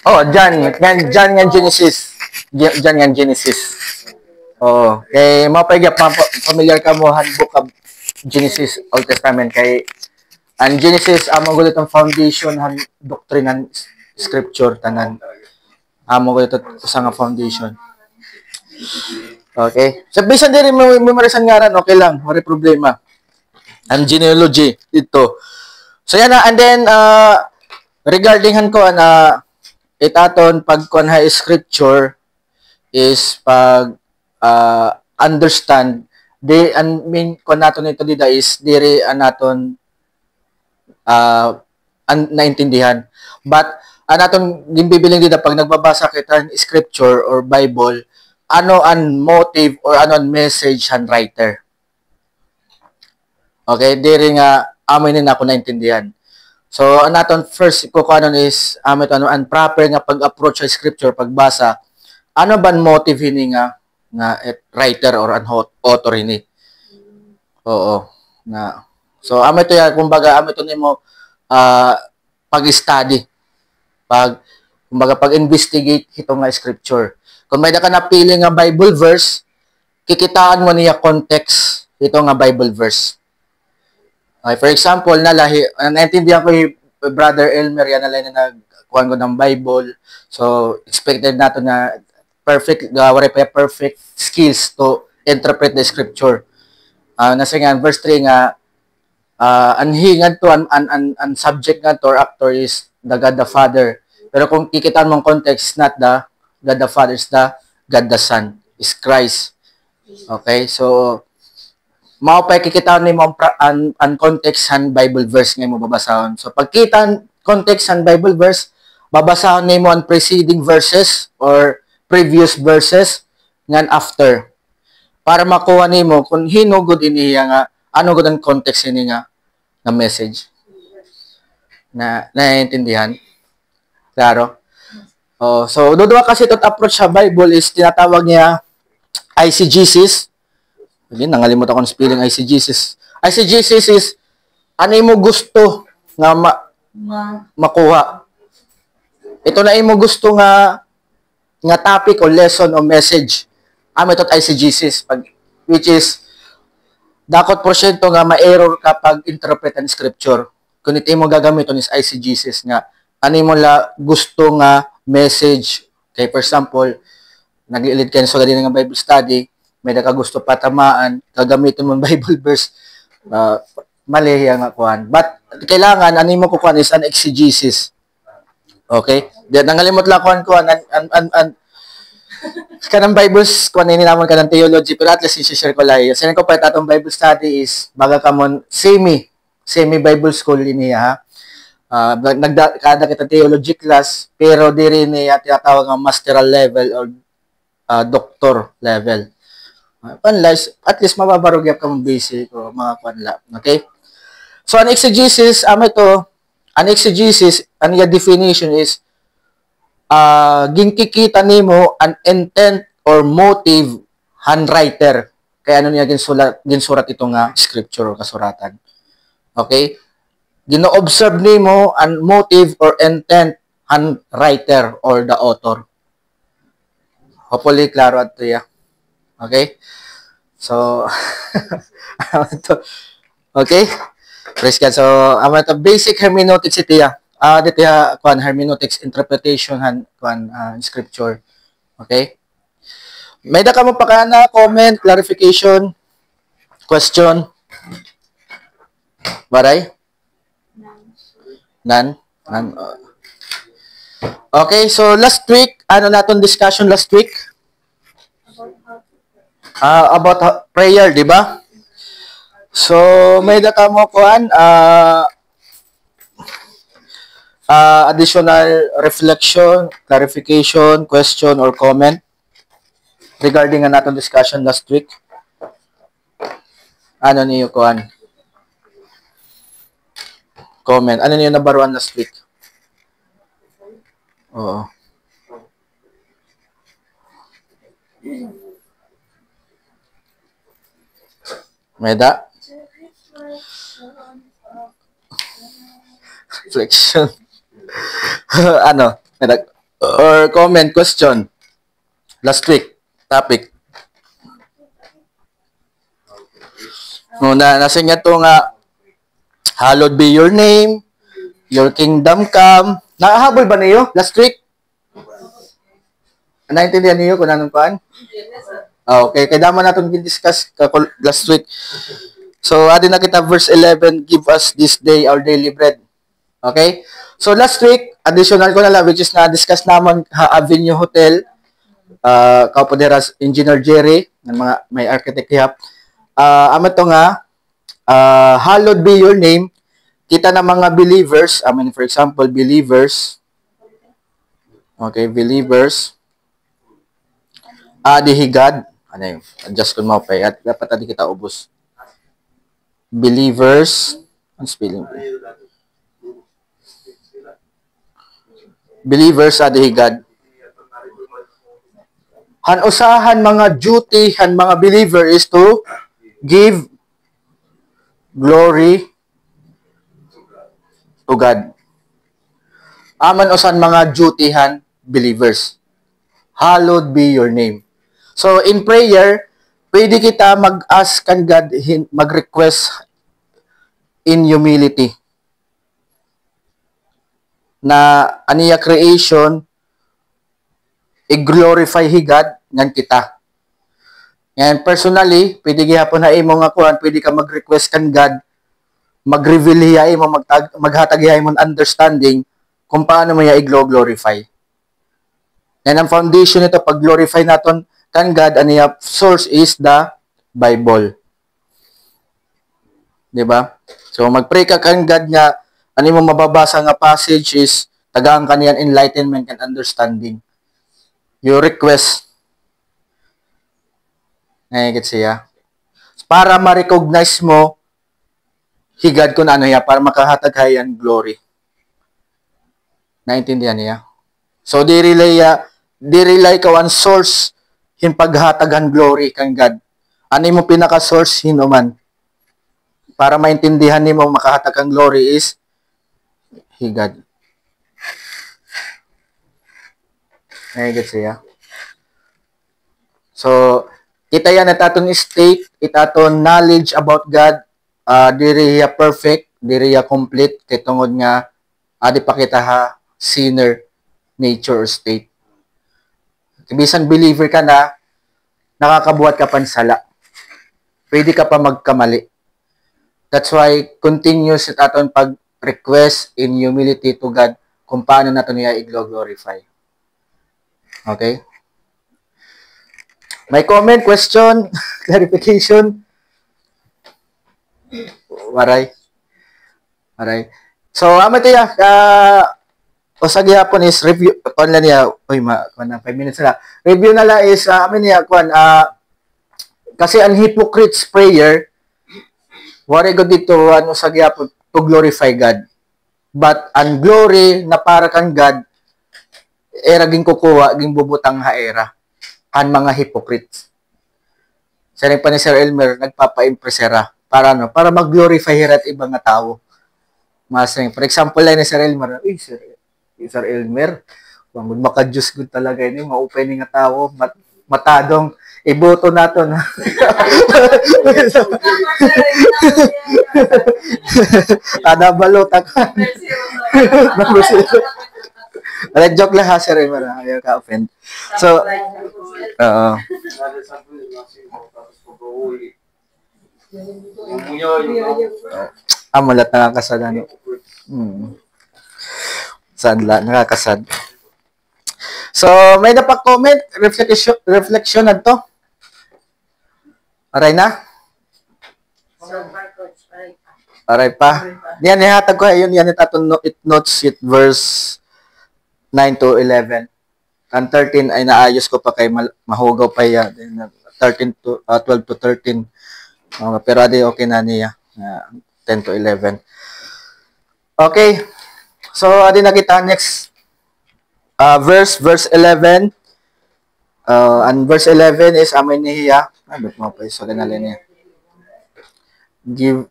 Oh, John nga Genesis. John nga Genesis. Oh, kay mapaygyap familiar ka mo handbook of Genesis Old Testament kay ang Genesis amo gulit ang foundation han doctrine ng scripture tanan. Amo gulit sa nga foundation. Okay. So bisan diri mo memorisan ngaran okay lang, wala problema. Ang genealogy ito. So yan na and then regarding han ko na itaton pag kon ha scripture is pag understand di an mean kon naton ito dida is diri anaton naintindihan but anaton gimbibiling dida pag nagbabasa kita ng scripture or Bible ano ang motive or ano ang message han writer. Okay, diri nga amin na ako naintindihan. So, anaton first ko kanon is amit ano ang proper nga pag-approach sa scripture pagbasa. Ano ban motive ini nga writer or an author ini? Oo. Na. So, amit to ya kumbaga amit to nimo pag-study. Kumbaga pag-investigate ito nga scripture. Kung may ka napili nga Bible verse, kikitaan mo niya context ito nga Bible verse. Okay, for example, naintindihan ko yung Brother Elmer, yan na nagkuhan ko ng Bible. So, expected nato na perfect skills to interpret the scripture. Nasa nga, verse 3 nga, anhingan to, an subject nga to or actor is the God the Father. Pero kung kikitaan mong context, not the God the Father, is the God the Son, is Christ. Okay, so, mao pa kikita ni mo ang context han Bible verse nga mo babasahon. So pagkita context han Bible verse, babasahon nimo ang preceding verses or previous verses ngan after para makuha nimo kung hinugod iniya nga ano gud ang context ini nga na message. Naiintindihan? Klaro? Oh, so dudua kasi tot approach sa Bible is tinatawag niya eisegesis. Again, nangalimutan ko ng spelling eisegesis. Eisegesis is ano mo gusto nga makuha. Ito na imo gusto nga topic o lesson o message. Ito eisegesis which is dakot porsyento nga ma-error kapag interpret ang scripture. Kung ito mo gagamiton is eisegesis nga ano mo la gusto nga message. Okay, for example, nag-ilid kayo sa ganyan nga Bible study, may nakagusto patamaan, gagamitin mo Bible verse, mali nga kuhan. But, kailangan, ano mo kukuhan is an exegesis. Okay? Diyan, nangalimot lang kuhan, kanang Bible, kuhan ini naman kanang theology, pero at least isi-share ko lang. Sabi ko pa, itong Bible study is, baga ka mo, semi-Bible school ini, ha? Kada kita theology class, pero di rin niya tinatawag ng masteral level or doctor level. Unless, at least mababarog ka mong basic o mga panla. Okay? So, an exegesis, an definition is, ginkikita nimo an intent or motive handwriter. Kaya ano niya ginsurat ito nga scripture o kasuratan. Okay? Gino-observe nimo an motive or intent handwriter or the author. Hopefully, klaro at ya. Okay? So, okay? Praise God. So, ito basic hermeneutics ito ya. Dito ya, hermeneutics interpretation scripture. Okay? May da ka mo pa ka na comment, clarification, question? Baray? None? Okay, so last week, ano naton discussion last week? About prayer, di ba? So, may data mo kuan additional reflection, clarification, question, or comment regarding ang naton discussion last week? Ano niyo kuan? Comment. Ano niyo number 1 last week? Oo. Meda? Reflection. Ano? Or comment, question. Last week, topic. Muna, nasa nga to nga, hallowed be your name, your kingdom come. Nakahabol ba niyo last week? Naintindihan niyo kung anong paan? Okay, kaya naman natin discuss last week. So, adin na kita verse 11, give us this day our daily bread. Okay? So, last week, additional ko na lang, which is na-discuss naman Avenue Hotel, Kaupoderas Engineer Jerry, ng mga may architect hihap. Ama to nga, hallowed be your name. Kita na mga believers, for example, believers. Okay, believers. Adihigad. Ano yun? Adjust ko mo pa. At dapat adi kita ubos. Believers. Ang spelling? Believers adihigad. Han usahan mga duty, han mga believer is to give glory to God. Aman usan mga dutyhan believers. Hallowed be your name. So in prayer, pwede kita mag-ask kan God, mag-request in humility na aniya creation i-glorify hi God ngan kita. And personally, pwede gihapon na imo nga kuan, pwede ka mag-request kan God, mag-reveal hiya imo, maghatag hiya imo understanding kung paano mo hiya i-glorify. And ang foundation nito, pag-glorify naton kan God, aniya source is the Bible. Diba? So, mag-pray ka kan God nga, ano mo mababasa nga passage is, tagaan kaniyan enlightenment and understanding. You request. Nangigit siya. Para ma-recognize mo, higad ko na ano ya, para makahatag hayan glory. Naintindihan niya? So, di rely ka on source, himpaghataghan glory kang God. Ano mo pinaka-source, hinuman. Para maintindihan ni mo makahatag kang glory is, higad. Nangigit siya. So, kita yan at aton state, itaton knowledge about God, diri ya perfect, diri ya complete, kay tungod nga, adi pa kita ha, sinner nature or state. Bisan believer ka na, nakakabuhat ka pansala. Pwede ka pa magkamali. That's why, continuous at aton pag-request in humility to God kung paano nato niya i-glorify. Okay? May comment, question, clarification? Waray. So, amatiya, usag yapon is review, kuan lang niya, uy, 5 minutes na. Review na lang is, niya, kasi ang hypocrite's prayer, wari ko dito, usag yapon, to glorify God. But, ang glory na para kang God, era ging kukuha, ging bubutang haera. Ang mga hypocrites. Sabi pa ni Sir Elmer, nagpapa-impresera. Para ano? Para mag-glorify hirat ibang nga tao. Masing. For example, lang ni Sir Elmer, Sir Elmer, kung maka-juice good talaga ini, ma-open nga tao, matadong, iboto nato na. Ada balot ka. Joke lang ha, Sir Elmer. Ayaw ka offend. So, amulat nakakasad ano. Sadla, nakakasad. So, may napag-comment, reflection na to. Aray na? Aray pa. Yan, ihatag ko. Yun, yan itatong notes it verse 9 to 11. Ang 13 ay naayos ko pa kay mahugaw pa yan. 12 to 13. Pero adi okay na niya. 10 to 11. Okay. So, adi na kita next verse 11. And verse 11 is amin niya. Ano mo pa iso na niya. Give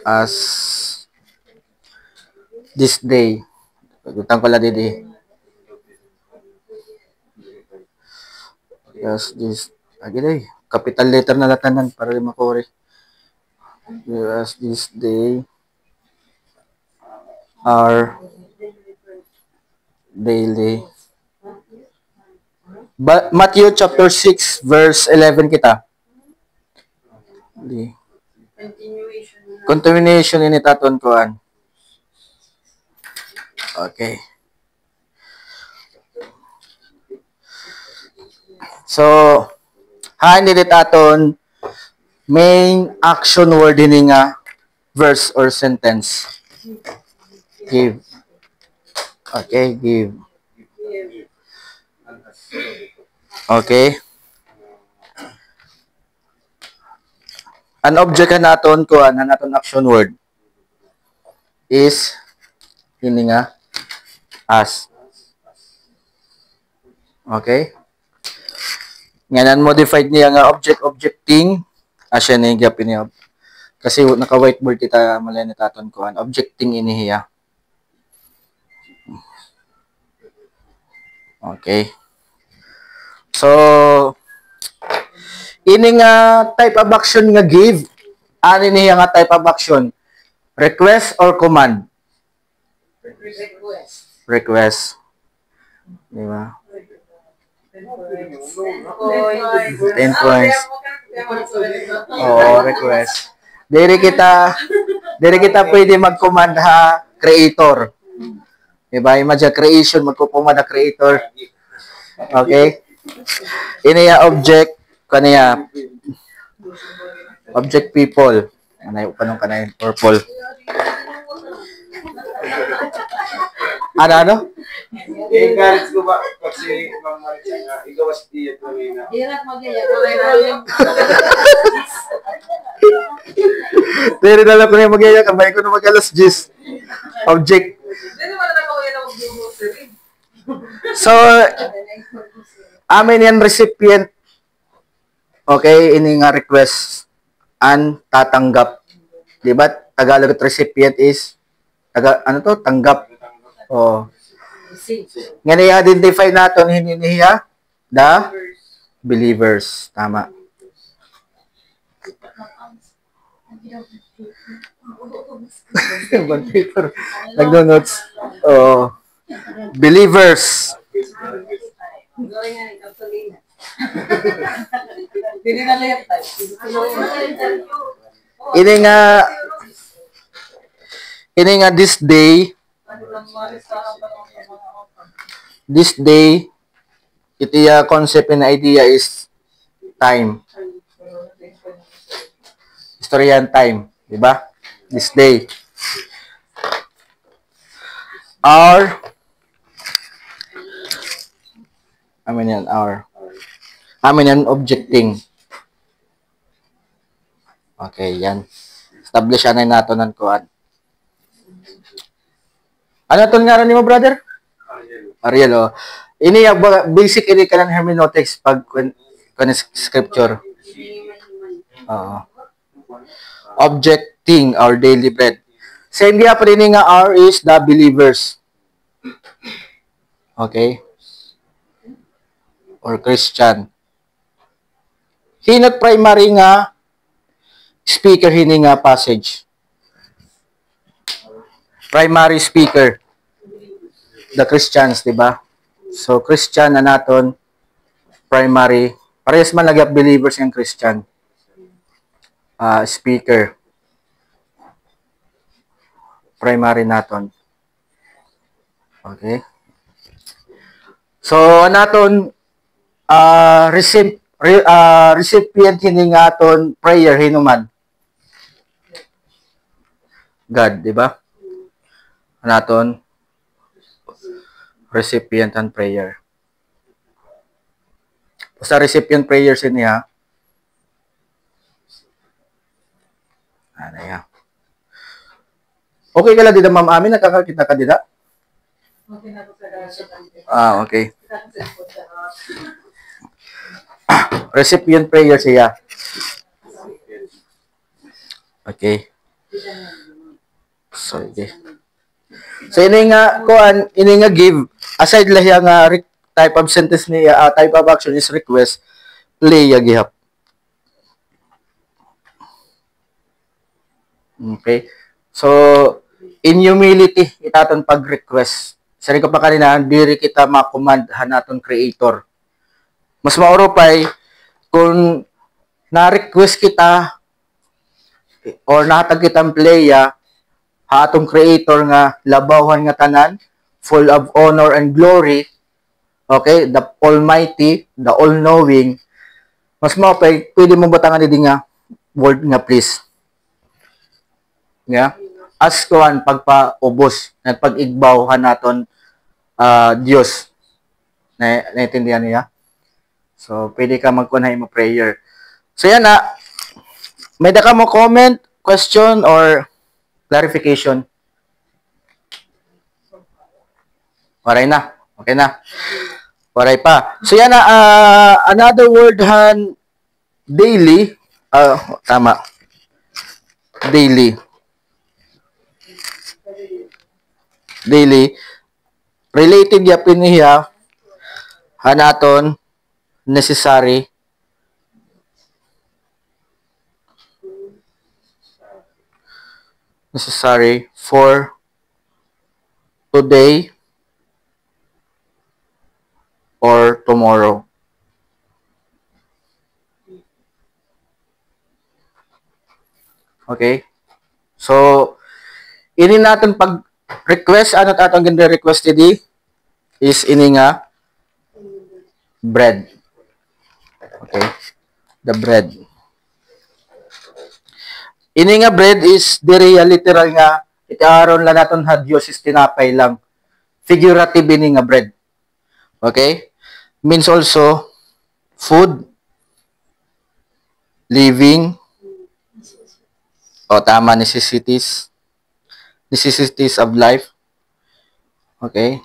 us this day. Gutang ko lang didi. Yes, this. Agilay. Capital letter na latanan para di makore. Yes, this day our daily. Matthew chapter 6 verse 11 kita. Di. Continuation ini taton koan. Okay. So, hindi aton main action word ini nga verse or sentence. Give. Okay, give. Okay. An object na naton kuan na naton action word is ini nga as. Okay? Ngayon modified niya nga objecting asya ni gyap ini kasi naka whiteboard kita malay ni taton kuan objecting ini hiya. Okay. So ini nga type of action nga give. Ano niya nga type of action? Request or command? Request. Di ba? 10 points. Oo, request. Diri kita pwede mag-command ha, creator. Di ba? Imagine creation, magkukumand na creator. Okay? Ini ya object, kaniya object people. Ano panong kanay purple. Ano? I-encourage ko ba kasi Ma'am Maricha nga igawas diya to na. Hirap magyaya. Pero dala ko na magyaya kamay ko na magalas 10. Object. So amin yan recipient. Okay, ini nga request and tatanggap. Di ba? Tagalog at recipient is tanggap. Oh. Nga i-identify natin hinihiya the believers. Tama. Nagdo-notes. Oh. Believers. Ini nga this day iti concept and idea is time. Istorya and time, di ba? This day. Our objecting. Okay, yan. Establish na nato nan kuan. Ano to nga rin mo, brother? Ariel, oh. Ini yung basic ini kanan hermeneutics pag scripture. Objecting our daily bread. Same dia pa rin nga our is the believers. Okay? Or Christian. Hinot primary nga speaker hini nga passage. Primary speaker. The Christians, di ba? So, Christian na naton, primary. Parehas man lagi believers yung Christian. Speaker. Primary naton. Okay? So, naton, recipient hini nga aton prayer hinuman. God, di ba? Naton recipient and prayer. Sa recipient prayers niya. Ano ya? Okay ka lang dito, Ma'am Amin, nakakakita ka dito? Okay. Recipient prayer siya. Okay. So, okay. So ini nga give aside lahi nga type of sentence ni type of action is request, play ya gihap. Okay. So in humility itaton pag-request. Sari ko pa kanina diri kita ma-command hanaton creator. Mas mauro pay kung na-request kita or nahatag kitang playa ha atong creator nga labawhan nga tanan, full of honor and glory, okay, the almighty, the all-knowing, mas mao pay pwede mo batangan di nga word nga please. Yeah? As kuan pagpaubos at pag-igbaw hanaton Dios. Naintindihan niya? So, pwede ka magkunhay mo prayer. So, yan na. May da ka mo comment, question, or clarification? Waray na. Okay na. Waray pa. So, yan na. Another word han daily. Tama. Daily. Daily. Related yapin niya hanaton necessary for today or tomorrow. Okay? So, ini natin pag request, ano atong ganda request today is ini nga bread. Okay? The bread. Ini nga bread is diri literal nga itaron lang naton ha Dios is tinapay lang. Figurative ini nga bread. Okay? Means also food, living, o tama, necessities of life. Okay?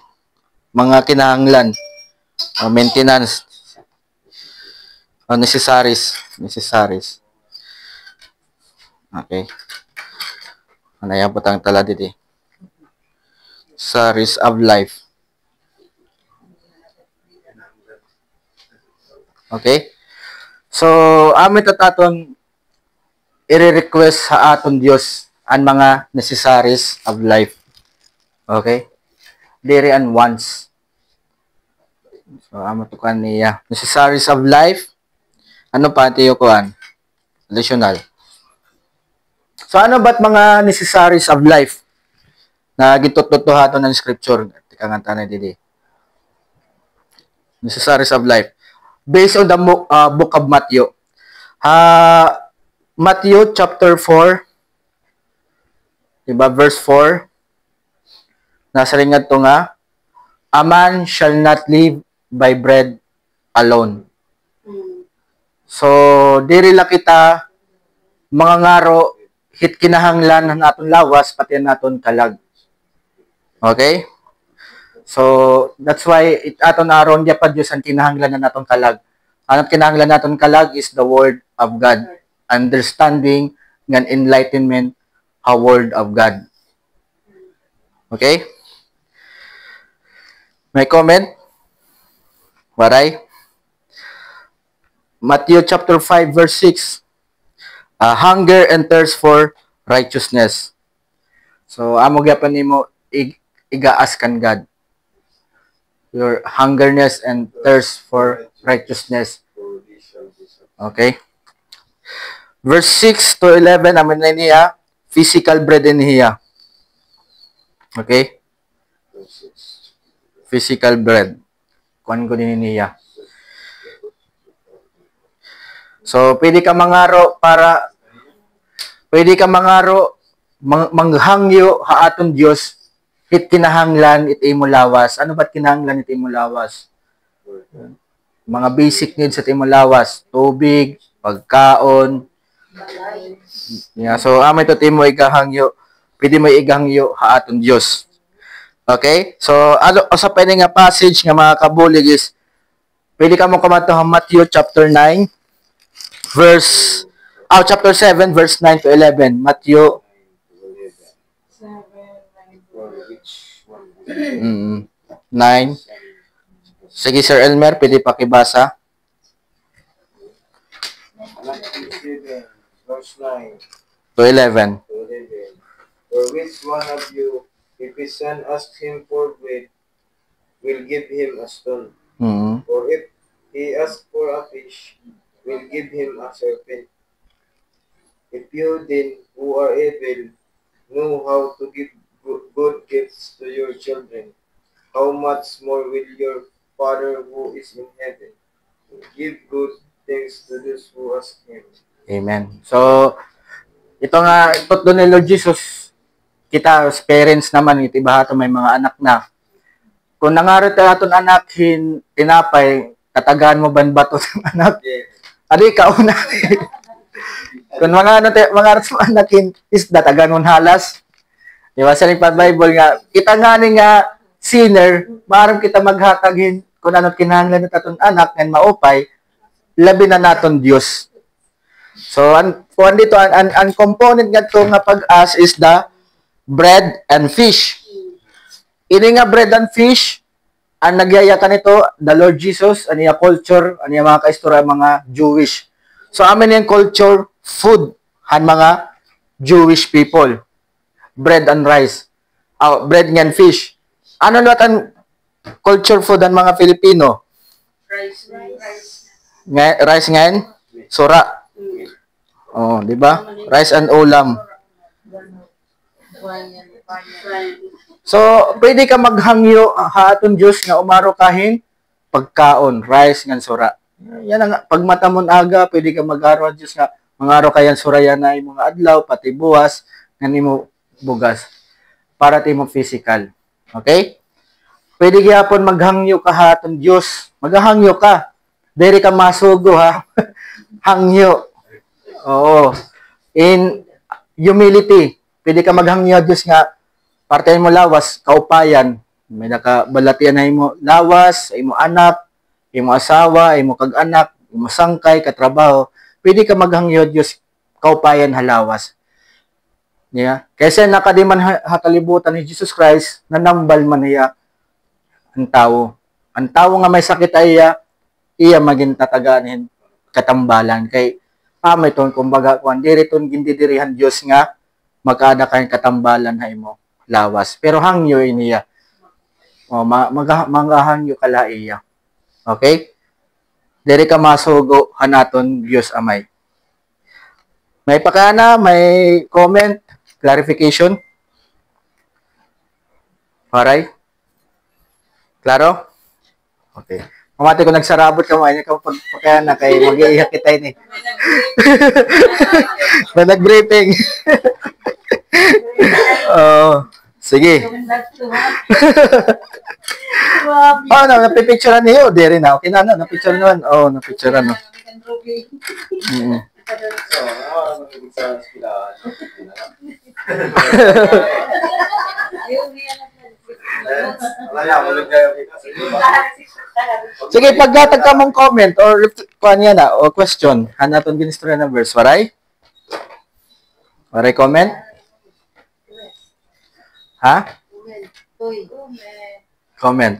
Mga kinahanglan, o maintenance, o necessaries. Okay. Ano yan po tang tala dito? Necessaries of life. Okay? So, amin tatatong i-request sa aton Dios ang mga necessaries of life. Okay? Diri and wants. So, amo to kan niya. Necessaries of life. Ano pa tiyo kuan? Additional. So, ano ba't mga necessaries of life na gitututuhaton ng scripture? Tika nga tanay didi. Necessaries of life. Based on the book of Matthew. Matthew chapter 4, diba, verse 4, nasa ringad to nga, a man shall not live by bread alone. So, diri la kita mga ngaro hit kinahanglan ng aton lawas pati naton kalag. Okay? So, that's why aton aron dia pa Dios ang kinahanglan na naton kalag. Ang kinahanglan naton kalag is the word of God. Understanding and enlightenment a word of God. Okay? May comment? Waray? Matthew chapter 5 verse 6. Hunger and thirst for righteousness. So, amo gyapon nimo igaas kan God. Your hungerness and thirst for righteousness. Okay? Verse 6 to 11, amin na niya, physical bread in niya. Okay? Physical bread. Kuan ko din niya. So, pwede ka mangaro manghangyo ha aton Dios it kinahanglan it imo lawas. Ano ba't kinahanglan it imo lawas? Mga basic needs sa imo lawas, tubig, pagkaon. Yeah, so amay to timo igahangyo. Pwede mo igahangyo ha aton Dios. Okay? So sa pwede nga passage nga mga kabulig is pwede ka mo kumato sa Matthew chapter 9 chapter 7 verse 9 to 11. Matthew 9. Sige, Sir Elmer, pwede pakibasa. Verse 9 To 11. to 11. For which one of you, if his son asks him for bread, will give him a stone? Mm. Or if he asks for a fish, will give him a serpent? If you then, who are evil, know how to give good gifts to your children, how much more will your Father who is in heaven give good things to those who ask him? Amen. So, ito nga, ito doon ni Lord Jesus, kita, as parents naman, itiba ito may mga anak na. Kung nangarot na aton anak, tinapay, tatagaan mo ban bato ng anak? Adi, kauna. Kung mga sa anakin, is datagan mong halas. Di ba sa Bible nga, kita nga ni nga, sinner, maaaring kita maghatagin kung ano't kinahanglan na taton anak, ng maupay, labi na naton Diyos. So, kung dito, ang component nga ito nga pag-as is the bread and fish. Ini nga bread and fish, ang nagyaya ka nito, the Lord Jesus, aniya culture, aniya mga kaistorya, mga Jewish. So, amin yung culture, food, han mga Jewish people. Bread and rice. Bread and fish. Ano na't ang culture food ang mga Filipino? Rice. Rice ngayon? Sura. Oh, di ba? Rice and ulam. So, pwede ka maghangyo haton Diyos nga umaro kahin pagkaon, rice ngan sura. Yan ang pagmatamon aga, pwede ka mag-aro Diyos nga mangaro kayan sura yan na mga adlaw pati buwas ngan imo bugas para ti mo physical. Okay? Pwede gyapon maghangyo ka haton Diyos. Maghangyo ka. Diri ka masugo ha. Hangyo. Oo. In humility, pwede ka maghangyo Diyos nga parte mo lawas kaupayan. May nakabalatian na imo lawas, imo anak, imo asawa, imo kag-anak, imo sangkay, katrabaho. Pwede ka maghangyo Diyos kaupayan halawas. Yeah. Kasi nakadiman hatalibutan ni Jesus Christ, nanambal man niya ang tao. Ang tao nga may sakit ay iya maging tataganin katambalan. Kay may ton kumbaga kung diri ton gindidirihan Dios nga magkada kay katambalan hay mo lawas. Pero hangyo iniya. O manghangyo kala iya. Okay? Diri ka masugo hanaton Dios amay. May pakana, may comment, clarification? Alright? Klaro? Okay. Mamati ko nagsarabot ka mo, ay ka pagpakana kay mag-iiyak kita ini. May nag-briefing. Sige. Napipicturean niyo. Dere na. Okay na, napicturean naman. Napicturean, no. Sige, paggatag ka mong comment or kuanya na o question, hanaton ginistorya na verse, waray? Waray comment? Ha? Comment.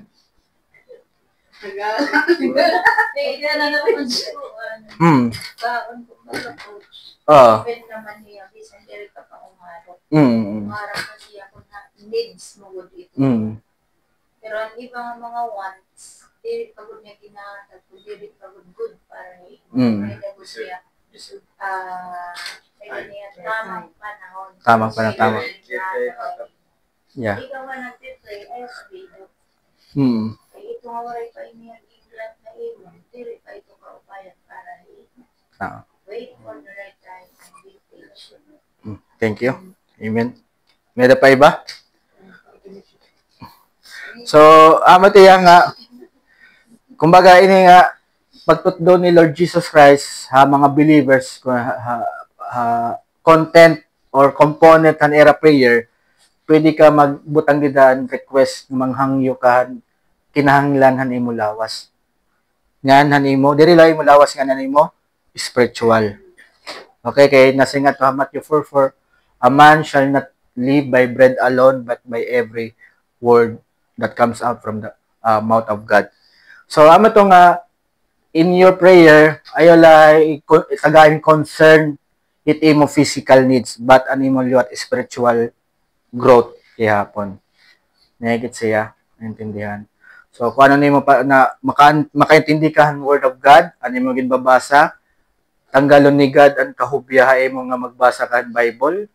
Pero ang ibang mga wants, dili pagod niya kinahatag, dili pagod good para may dago siya. Tamang panahon. Tama. Yeah. Ikaw nga nagtitray, ayaw sabihin. Ito nga waray pa iniyang iglat na ibon, dili pa ito kaupayan para wait for the right time and be patient. Thank you. Amen. Meron pa iba? So, amatiya nga, kumbaga ini nga, pagtutdo ni Lord Jesus Christ, mga believers, content or component ng era prayer, pwede ka magbutang didaan request ng manghangyo ka, kinahanglan imo lawas. Ngan imo, diri lang imo lawas nga imo spiritual. Okay, kay nasingat to Matthew 4:4, a man shall not live by bread alone, but by every word that comes out from the mouth of God. So, amo to nga, in your prayer, ayolay tagain concern it imo physical needs, but animo liwat spiritual growth ihapon. Nagit siya, intindihan. So, kung ano nimo pa na makaintindi ka ang word of God, ano mo ginbabasa, tanggalon ni God ang kahubyahay mo nga magbasa ka ang Bible.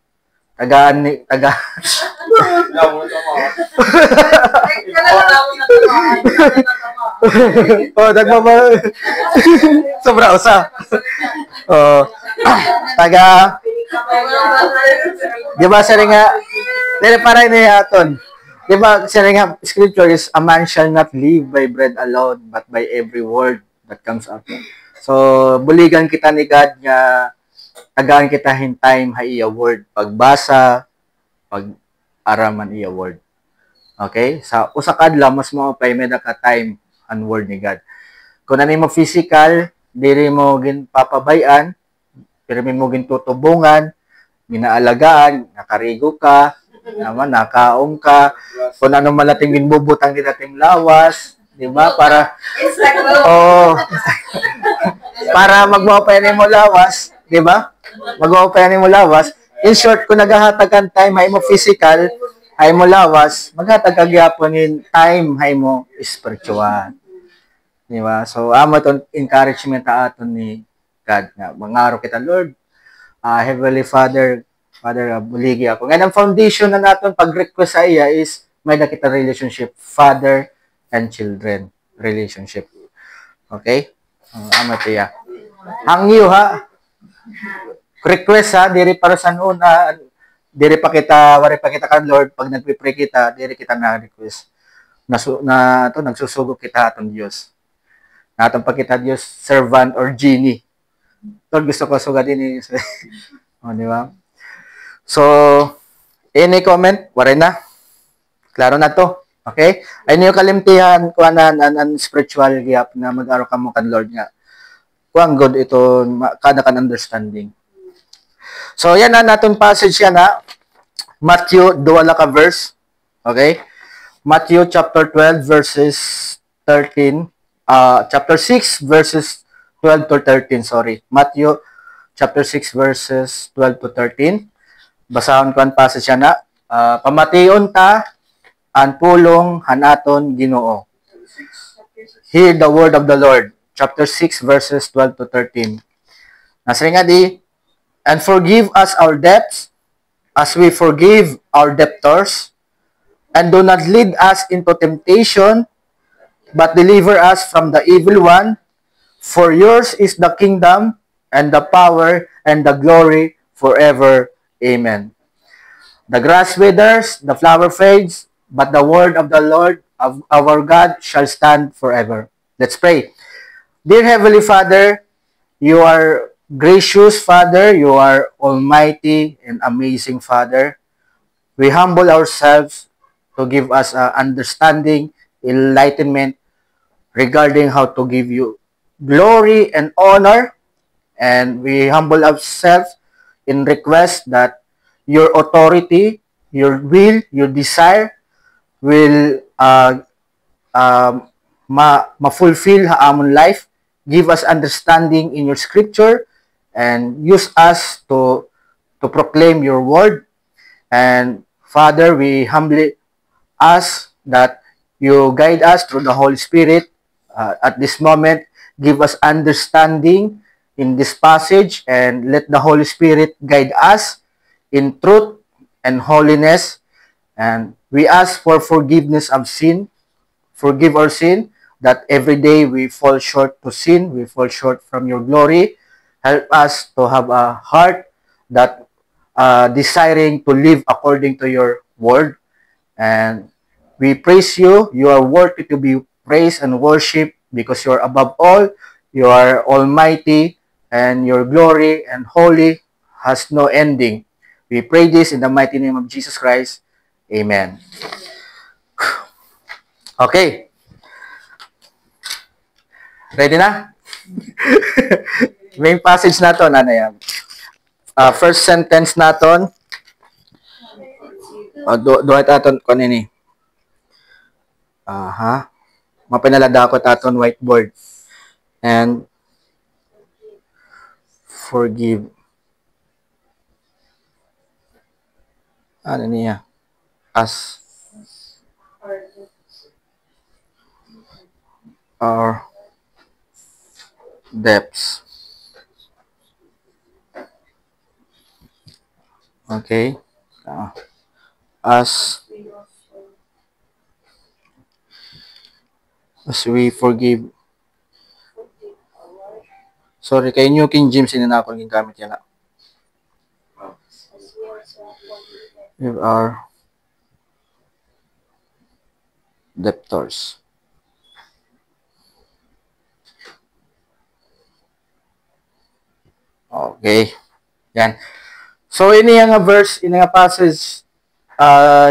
Oh, dagbaba. Sobra usa. Oh, di ba sa nga, dili para ni aton. Di ba sa nga scripture is a man shall not live by bread alone but by every word that comes out. So, buligan kita ni God nga tagaan kita hintime ha iya word pagbasa, pag-araman iya word. Okay? Sa usa ka adlaw mas mao pay meda ka time ang word ni God. Kung ano mo physical, diri mo ginpapabayan, pero mo gintutubungan, ginaalagaan, nakarigo ka, naman nakaong ka, kung ano malating ginbubutang dinating lawas, di ba? Para para magmapayan mo lawas, di ba? Magmapayan mo lawas. In short, kung naghahatag kang time, hay mo physical, hay mo lawas, maghatag ka gyapon in time, hay mo spiritual. Di ba? So, amo itong encouragement aton ni God nga. Mangaro kita, Lord, Heavenly Father, buligi ako. Ngayon, ang foundation na natin pag-request sa iya is may nakita relationship, father and children relationship. Okay? Amo tiya. Hangyo ha. Request ha, diri para sa una, diri pa kita, wari pa kita kan Lord, pag nagpipray kita, diri kita na-request. Nagsusugo kita atong Diyos. Natong pa kita Diyos, servant or genie. Lord, gusto ko suga din o, di ba? So, any comment? Wala na. Klaro na to. Okay? Ay niyo kalimtihan ko an spiritual gap na mag-aro ka mo kan Lord nga. Kuang good ito kada kan understanding. So, yan na natin passage yan ha. Matthew, duwala ka verse. Okay? Matthew chapter 12 verses 13. Chapter 6 verses 12 to 13, sorry. Matthew chapter 6 verses 12 to 13. Basahon ko ang passage yan na. Pamation ta ang pulong hanaton Ginoo. Hear the word of the Lord. Chapter 6 verses 12 to 13. Nasri nga di, and forgive us our debts as we forgive our debtors, and do not lead us into temptation, but deliver us from the evil one. For yours is the kingdom, and the power, and the glory, forever. Amen. The grass withers, the flower fades, but the word of the Lord, of our God, shall stand forever. Let's pray. Dear Heavenly Father, you are gracious Father, you are almighty and amazing Father. We humble ourselves to give us understanding, enlightenment, regarding how to give you glory and honor, and we humble ourselves in request that your authority, your will, your desire will ma-fulfill ha amon life. Give us understanding in your scripture and use us to proclaim your word. And Father, we humbly ask that you guide us through the Holy Spirit at this moment. Give us understanding in this passage, and let the Holy Spirit guide us in truth and holiness. And we ask for forgiveness of sin. Forgive our sin, that every day we fall short to sin, we fall short from your glory. Help us to have a heart that desiring to live according to your word. And we praise you. You are worthy to be praised and worshipped because you are above all. You are almighty, and your glory and holy has no ending. We pray this in the mighty name of Jesus Christ. Amen. Okay. Ready na? Main passage naton, ano yan? First sentence naton. Duhat aton ko nini. Aha. Mapinalada ko taton whiteboard. And forgive. Ano niya? As our debts. Okay. As we forgive. Sorry, kay New King James na ako yung gamit yan. Give our debtors. Okay. Yan. So, ini nga verse, ini nga passage,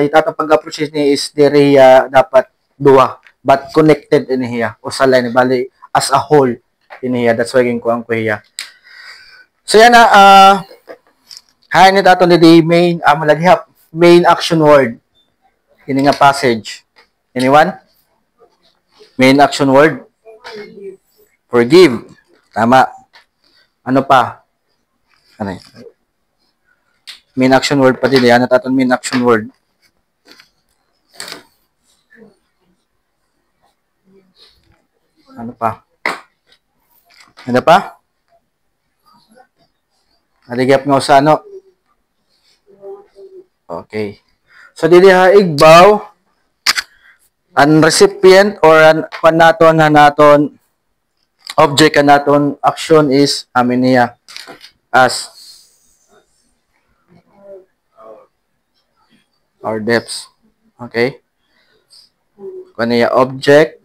itatapag-approach niya is diriya dapat duwa, but connected iniya, o sa line, bali, as a whole, iniya. That's why ko ang kuya. So, yan na, hain ito ato di main, malaghihap, main action word. Ini nga passage. Anyone? Main action word? Forgive. Tama. Ano pa? Ano yun? Main action word pa din. Ano taton main action word? Ano pa? Ano pa? Naligap nga sa ano? Okay. So, dili ha igbaw an recipient or an naton nga naton object nga naton action is amin niya as our debts. Okay? Kung niya object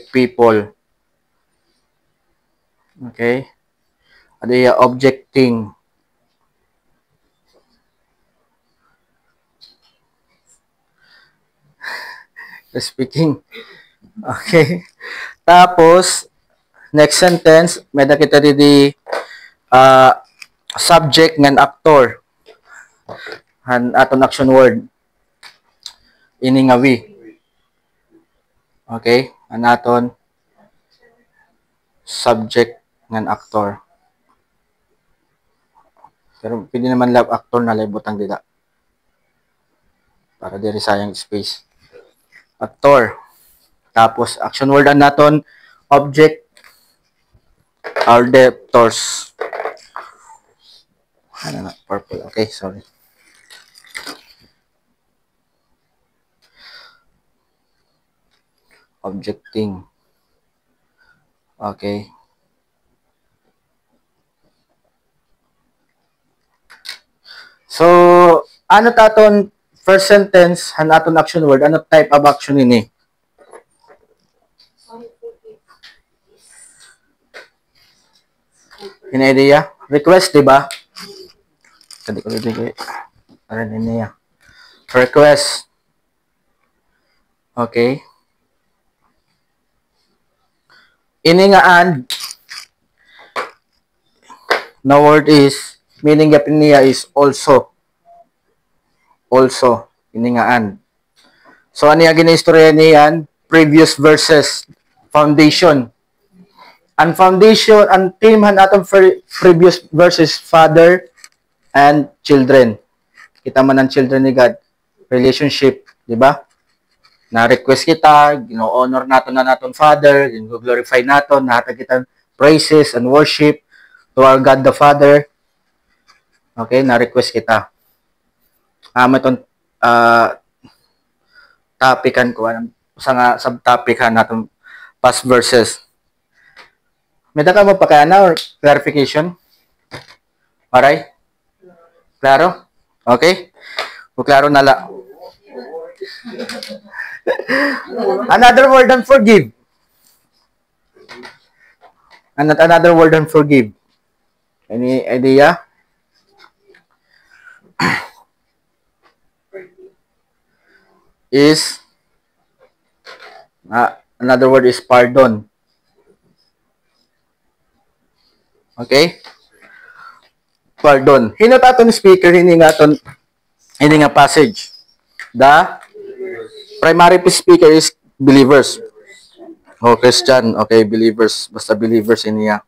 people. Okay? Ano niya objecting. Speaking. Okay. Tapos, next sentence, may nakita di subject ngan actor. Aton action word. Ini nga we. Okay? Anaton subject ngan actor. Pero pwede naman love actor na libutang dida. Para diri sayang space. Actor. Tapos, action word naton object our debtors. Ano na, purple. Okay, sorry. Objecting. Okay. So, ano taton first sentence, aton action word, ano type of action ini? Ini idea? Request, di ba? Tadi ko dito. Ano niya? Request. Okay. Ini nga and na word is meaning gap niya is also. Also. Ini nga and. So, ano yung gina-istorya niyan? Previous verses. Foundation. Ang foundation, ang theme atong previous verses, father and children. Kita man ang children ni God. Relationship, di ba? Na-request kita, gino-honor naton na naton father, gino-glorify naton, nahatag kita praises and worship to our God the Father. Okay, na-request kita. Itong topican ko, sa nga subtopican naton past verses. May ka mo pa kaya na or clarification? Alright? Klaro? Okay? O klaro na la. Another word than forgive. Another word than forgive. Any idea? Is another word is pardon. Okay? Pardon. Hino taton speaker, hindi nga passage. The Primary speaker is believers. Oh, Christian. Okay, believers. Basta believers niya.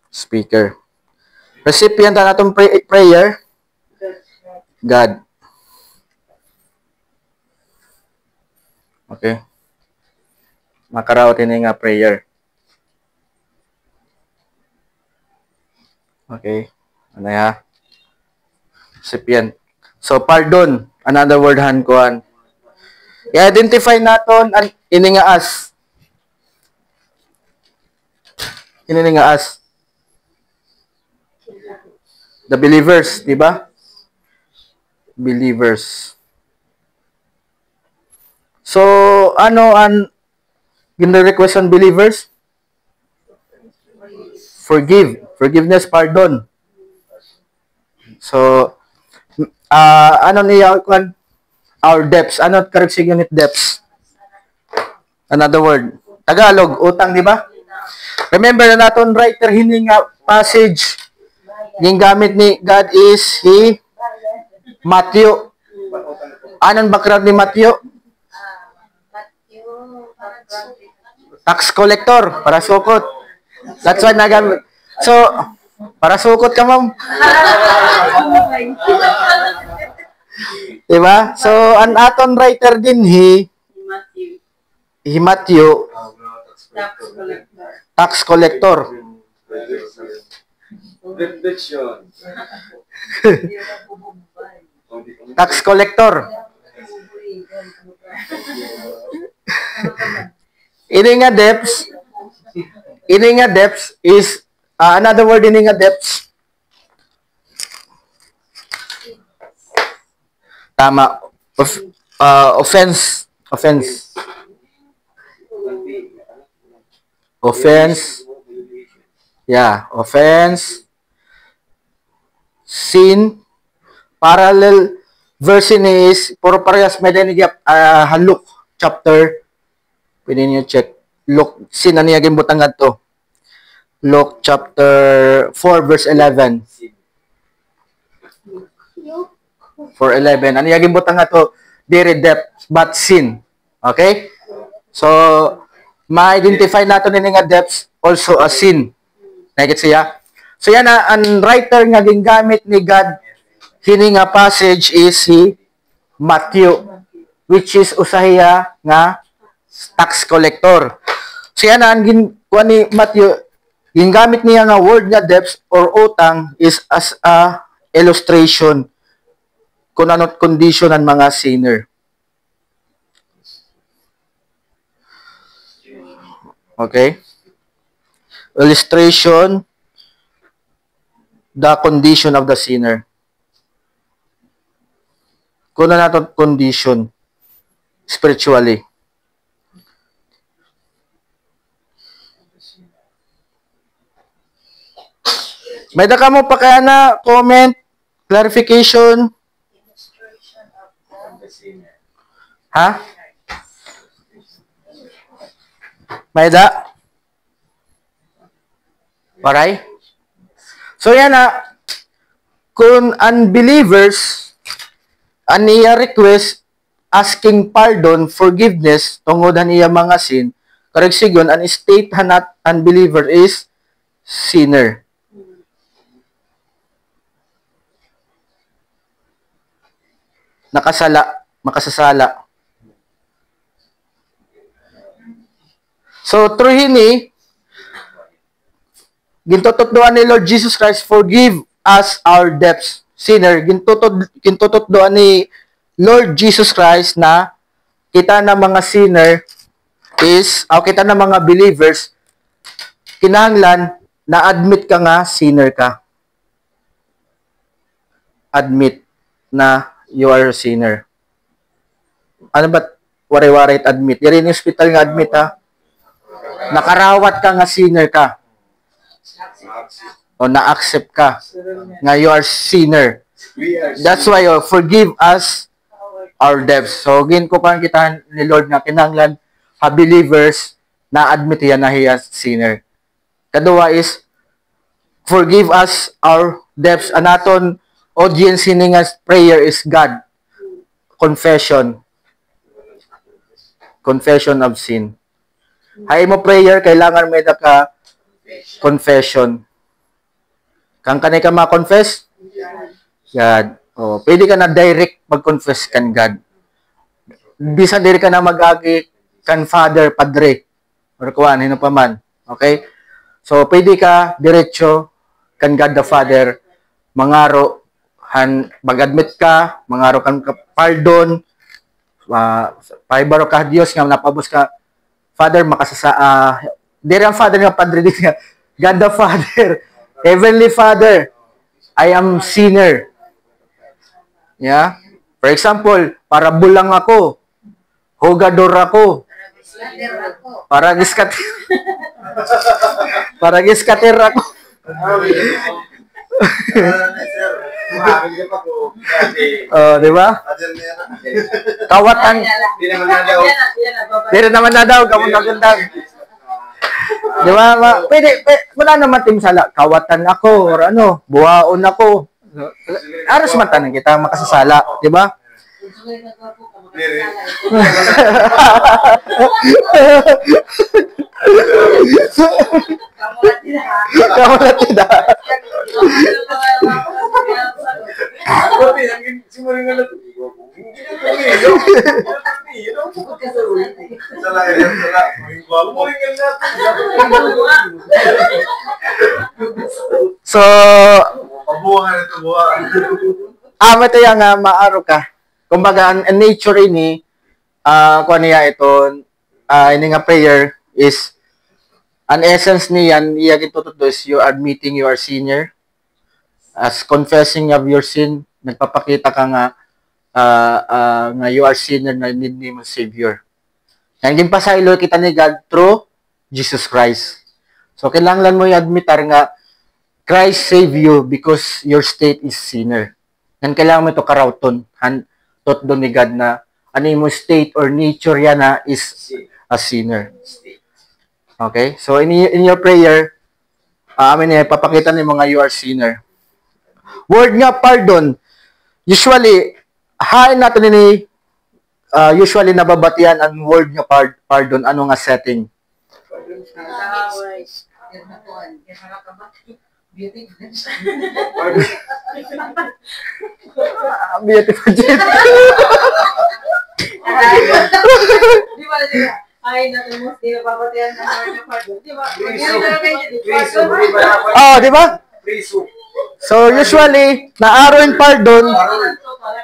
Speaker. Recipient na natong prayer. God. Okay. Makaraot ini nga prayer. Okay. Ano ya? Recipient. So, pardon. Another word han kuan. I-identify naton ang ini nga as. Ini nga as. The believers, di ba? Believers. So, ano ang gina-request on believers? Forgiveness, pardon. So, ano niya kuan? Our debts. Ano correct unit debts? Another word. Tagalog, utang, di ba? Remember na naton writer hini nga passage yung gamit ni God is Matthew. Anong background ni Matthew? Tax collector, para sukot. That's why nagamit. So, para sukot ka, ma'am. Diba? So, an aton writer din Matthew. Tax collector. Tax collector. Ini nga debts is another word ini nga debts. Tama. Offense. Yeah, offense. Sin. Parallel verse ini is puro parehas may din Luke chapter. Pwede niyo check. Luke, sin ano yung butang to? Luke chapter 4 verse 11. 4:11. Ano yung butang to? Dire debt but sin. Okay? So, ma-identify natin ni nga debts also a sin. Nakikit siya? So, yan ang writer nga gingamit ni God hini nga passage is Matthew, which is usahiya nga tax collector. So yan ang kuha ni Matthew, gingamit niya nga word nga debts or utang is as a illustration kung ano't condition ng mga sinner. Okay? Illustration, the condition of the sinner. Kung ano natin condition spiritually. May daka mo pa kaya na comment, clarification? Ha? May da? Alright? So yan na, kung unbelievers, aniya request asking pardon, forgiveness, tungod niya mga sin, correct sigon, an state hanat unbeliever is sinner. Makasasala. So, through hini, gintututdoan ni Lord Jesus Christ, forgive us our debts. Sinner, gintututdoan ni Lord Jesus Christ na kita na mga sinner kita na mga believers, kinahanglan na admit ka nga sinner ka. Admit na you are a sinner. Ano ba? Waray-waray admit. Yan yung hospital nga admit ha. Nakarawat ka nga sinner ka. O na-accept ka nga you are sinner. That's why forgive us our debts. So, ko parang kita ni Lord nga kinahanglan believers na admit yan na hiya sinner. Kadua is forgive us our debts. Anaton audience nga prayer is God. Confession. Confession of sin. Hay mo prayer, kailangan may ka confession. Kang kanay ka ma-confess? God. Oh, pwede ka na direct mag-confess kan God. Bisan diri ka na mag-agi kan Father, Padre, or kuan, hino pa man. Okay? So, pwede ka diretso kan God the Father, mangaro, mag-admit ka, mangaro kan pardon, paibaro ka Dios nga napabos ka, Father, diri ang Father nga Padre din nga, God the Father, Heavenly Father, I am sinner. Yeah? For example, para bulang ako, hugador ako, para giskater ako. Di ba? Kawatan. Di naman na daw, kamon nagundang. Di ba? Pwede, wala naman timsala. Kawatan ako, or ano, buhaon ako. Aras man tanong kita, makasasala. Di ba? Kamulat tidak. So, ito yung maaro ka. Kumbaga, ang nature ini, kung niya ito, ini nga prayer is, an essence niyan, iya gitututo is you admitting you are sinner. As confessing of your sin, nagpapakita ka nga, nga you are sinner na need ni mo Savior. Yan ginpasaylo kita ni God through Jesus Christ. So, kailangan mo i-admitar nga, Christ save you because your state is sinner. Yan kailangan mo ito karauton. Tot doon ni God na ano yung state or nature yan na is a sinner. Okay? So, in your prayer, papakita ni mga you are sinner. Word nga, pardon. Usually, natin ini usually nababatian ang word nga pardon. Ano nga setting? Beautiful jet. Di ba? Ay, natin mo, di na papatayan ng word na pardon. Di ba? Di ba? So, usually, naaroin pardon,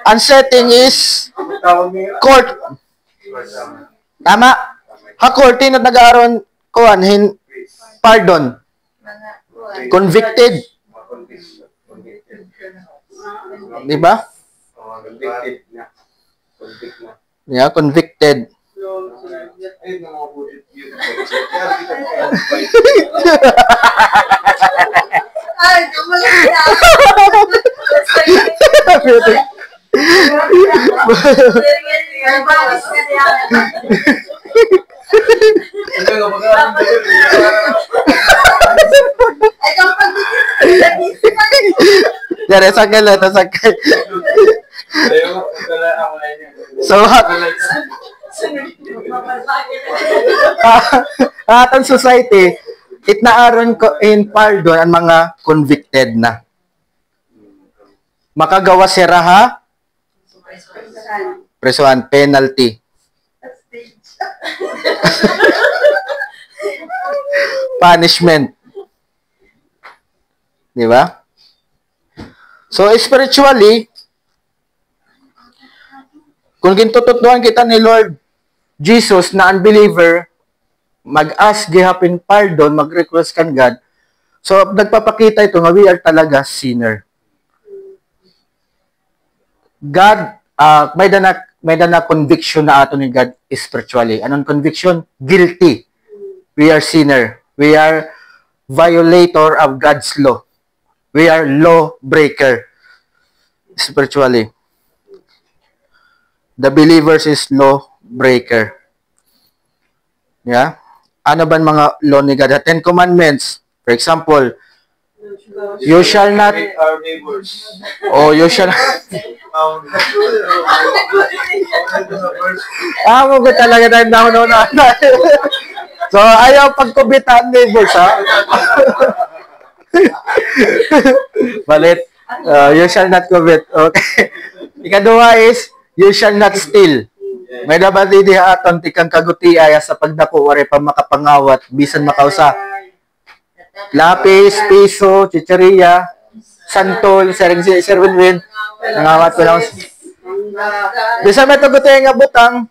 ang setting is court. Tama? Ha-court, na nag-aaroon pardon. Convicted. Di ba? Yeah, convicted. Ay, kamalang Dari sakay lang, sakay. So, atong society, itnaaron ko in pardon ang mga convicted na. Makagawa sira ha? Presuhan, penalty. Punishment. Di ba? So, spiritually, kung gintututuan kita ni Lord Jesus na unbeliever, mag-ask gihapin pardon, mag-request kan God. So, nagpapakita ito nga we are talaga sinner. God, may dana conviction na ato ni God spiritually. Anong conviction? Guilty. We are sinner. We are violator of God's law. We are law breaker. Spiritually. The believers is law breaker. Yeah? Ano ba mga law ni God? The 10 Commandments. For example, You shall not, Hate our neighbors. you shall, mo ko talaga na nauna. So, ayaw pagkubitan neighbors, ha? Balit. You shall not covet. Okay. Ikadua is, you shall not steal. May dapat di aton tikang kaguti ay sa pagdako wari pa makapangawat bisan makausa. Lapis, piso, chicheria, santol, serwin, nangawat ko lang. Bisan may tuguti nga butang,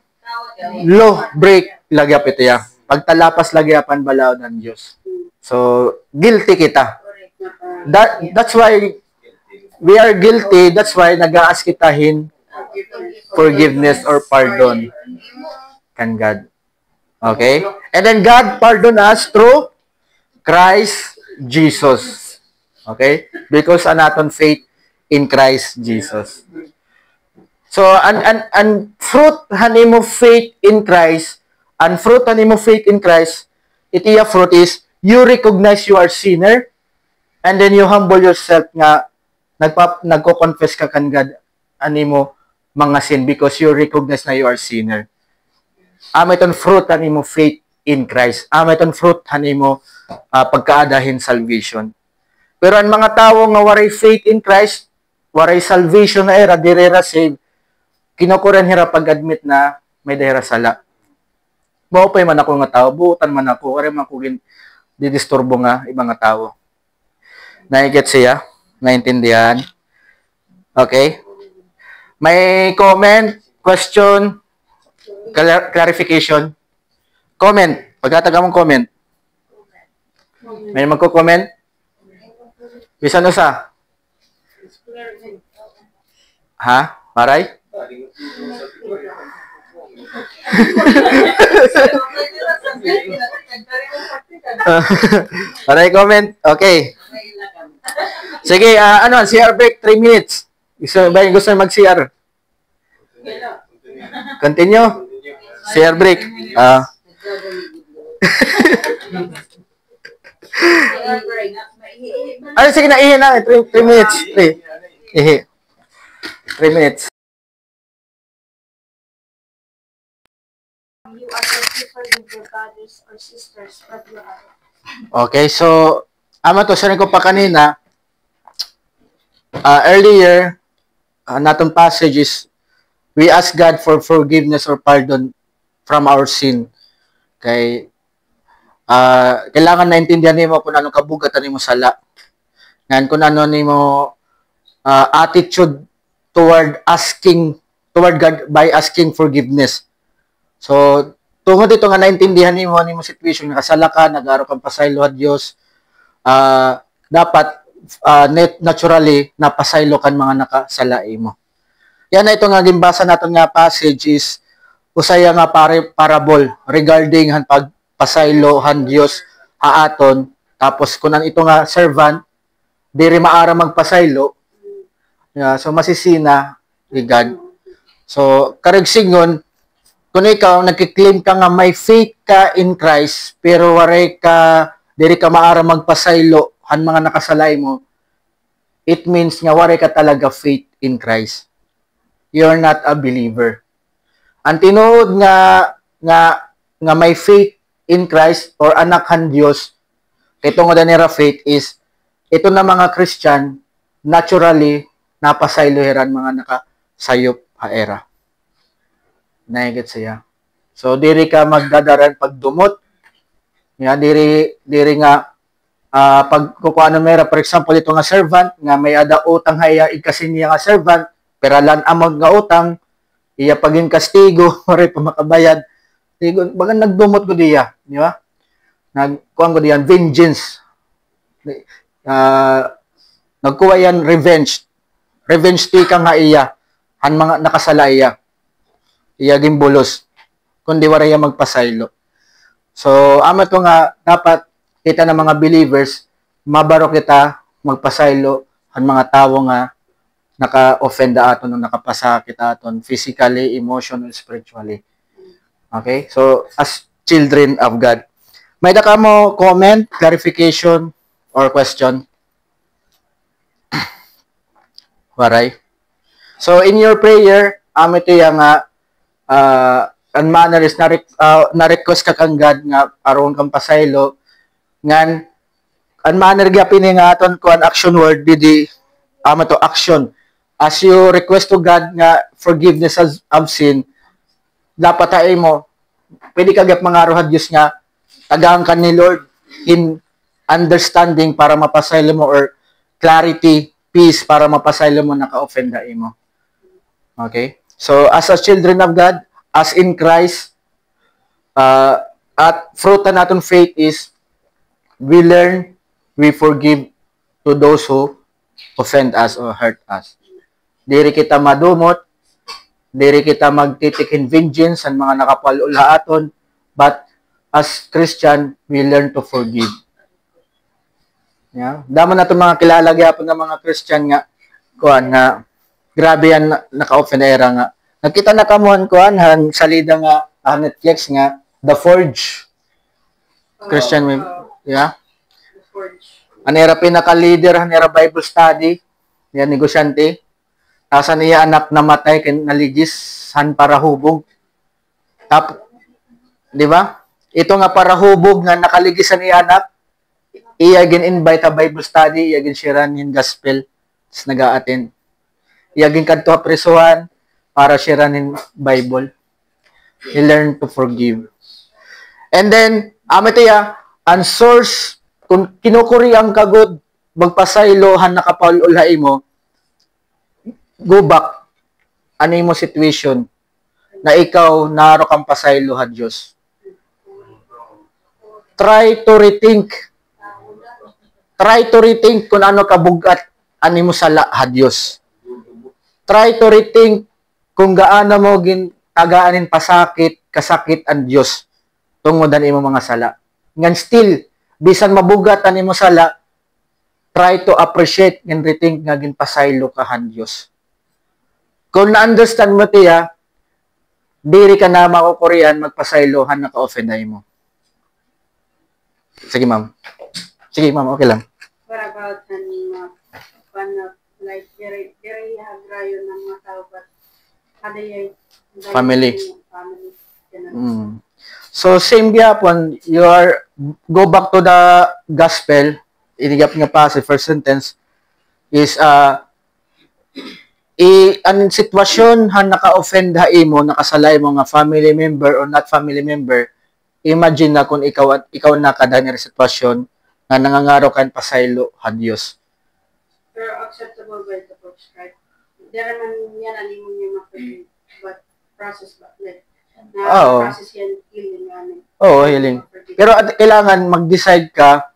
law break lagyap ito ya. Pagtalapas lagyapan balaod ng Diyos. So, guilty kita. That's why we are guilty. That's why nag-aas kitahin forgiveness or pardon can God. Okay? And then God pardon us through Christ Jesus. Okay? Because anaton faith in Christ Jesus. So, and fruit hanimo faith in Christ, and fruit hanimo faith in Christ, itiya fruit is, you recognize you are sinner, and then you humble yourself nga, nagko-confess ka kan God, animo, mga sin, because you recognize na you are sinner. Amiton fruit hanimo faith in Christ. Amiton fruit hanimo pagkaadahin salvation. Pero ang mga tao nga waray faith in Christ, waray salvation na era, direra save, kinukuran hira pag-admit na may dahira sala. Maupay man ako nga tao, buutan man ako, waray man ko didisturbo nga ibang nga tao. Naiget siya? Naintindihan? Okay? May comment, question, clarification? Comment. Pagkataga mong comment. May magko-comment? Bisan usa? Ha? Maray? Maray comment? Okay. Sige, CR break, 3 minutes. Gusto mag-CR? Continue? CR break. Sige na, ihi na. 3 minutes. 3 minutes. You are to forgive your brothers or sisters, but you are. Okay, so, to, sarin ko pa kanina, earlier, natong passage is, we ask God for forgiveness or pardon from our sin. Kay, kailangan naintindihan nimo kung anong kabugatan nimo sala. Ngayon, kung ano nimo attitude toward God by asking forgiveness. So, tungod dito nga naintindihan nimo situation nga kasala ka, nag-aro kang pasaylo sa Dios, dapat naturally napasaylo kan mga nakasala imo. Yan na ito nga gimbasa naton nga passage is usaya nga parable regarding han pagpasaylo han Dios haaton, tapos kunan ito nga servant diri maara magpasaylo. So masisina ni God. So karigsingon kung ikaw nagki-claim ka nga may faith ka in Christ pero waray ka diri ka maara magpasaylo han mga nakasalay mo, it means nga waray ka talaga faith in Christ. You're not a believer. Ang tinuod nga may faith in Christ or anak han Dios, ito nga danira faith is ito na mga Christian naturally napasayloheran mga nakasayop ha era. Naigit siya. So diri ka magdadaran pagdumot. Nga diri nga pag kukuano mera, for example ito nga servant nga may ada utang haya ikasin niya nga servant peralan amount nga utang iya pagin kastigo ore pa makabayad. Bagan nagdumot ko diya, di ba? Nagkuan ko diyan vengeance. Nagkuha yan revenge. Revenge tika nga iya han mga nakasala iya. Iya gimbulos kundi waraya magpasaylo. So ama to nga dapat kita ng mga believers mabaro kita magpasaylo han mga tawo nga naka-offend aton o nakapasakit aton physically, emotionally, spiritually. Okay? So as children of God. May da ka mo comment, clarification or question? Waray. So in your prayer, ito yung ang manner is na request ka kang God nga aron kang pasaylo ngan ang manner gyapon nga aton ko an action word didi to action. As you request to God nga forgiveness of sin, dapat ay mo pwede ka gyap mangaro had Dios nga tagaan ka ni Lord in understanding para mapasaylo mo or clarity, peace para mapasaylo mo naka-offend na imo. Okay? So, as a children of God, as in Christ, at fruit na natin faith is, we learn, we forgive to those who offend us or hurt us. Diri kita madumot, diri kita magtitikin vengeance sa mga nakapalula aton, but as Christian, we learn to forgive. Yeah? Damo na itong mga kilala gyapon ng mga Christian nga, kuan nga, grabe yan naka-offend era nga. Nakita na kamuhan kuan han salida nga Netflix nga The Forge. Christian yeah. The Forge. Anera pinaka-leader hanera Bible study, yan negosyante. Asa niya anak namatay ken naligis han para hubog. Di ba? Ito nga para hubog nga nakaligisan ni anak. Iya gin-invite a Bible study, iya gin-sharean yung gospel. Tapos nag-a-attend. Iyaging kadto prisuhan para shareanin Bible. He learn to forgive. And then, ang source, kung kinukuri ang kagod, magpasaylohan nakapaululhay mo, go back, ano mo situation, na ikaw, naro kang pasaylohan Diyos. Try to rethink kung ano kabugat, ano mo sala ha Diyos. Try to rethink kung gaano mo ginagaanin kasakit ang Diyos tungod ang imo mga sala. Ngan still, bisan mabugat ang imo sala, try to appreciate and rethink nga ginpasaylo ka han Diyos. Kung na-understand mo tiya, diri ka na makukurian magpasaylohan naka-offend na imo. Sige ma'am, okay lang. What about like very hagrayo ng mga tao but family. So same gyapon, you are go back to the gospel, inigap nga pa sa first sentence is ang sitwasyon han naka-offend ha imo, nakasalay mo nga family member or not family member, imagine na kung ikaw na kada nga sitwasyon nga nangangaro kan pasaylo ha Dios. Pero acceptable by the books, right? There man yan alimo niya mapag but process ba like process yan healing namin. Oo, healing. Pero kailangan mag-decide ka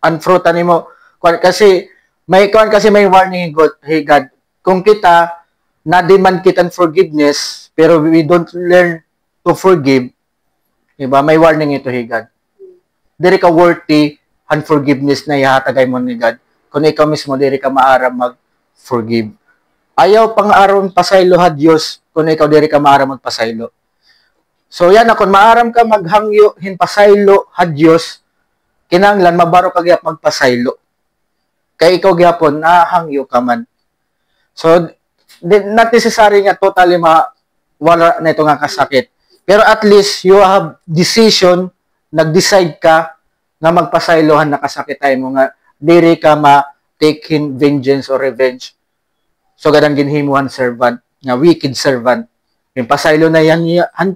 unfruitan nimo kasi may warning hey God, kung kita na-demand kitang forgiveness pero we don't learn to forgive, diba? May warning ito hey God. Diri ka worthy unforgiveness na ihatagay mo ni God. Kung ikaw mismo, diri ka maaram mag-forgive. Ayaw pang aron pasaylo ha Diyos, kung ikaw diri ka maaram magpasaylo. So yan na, kung maaram ka maghangyo, hinpasaylo ha Diyos, kinanglan, mabaro ka gyap magpasaylo. Kaya ikaw gyapon, nahangyo ka man. So, not necessary nga totally wala na ito nga kasakit. Pero at least, you have decision, nag-decide ka, nga magpasaylohan na kasakit tayo mo nga, diri ka take in vengeance or revenge. So, gadang ginhimuhan servant, nga wicked servant. Yung pasaylo na yan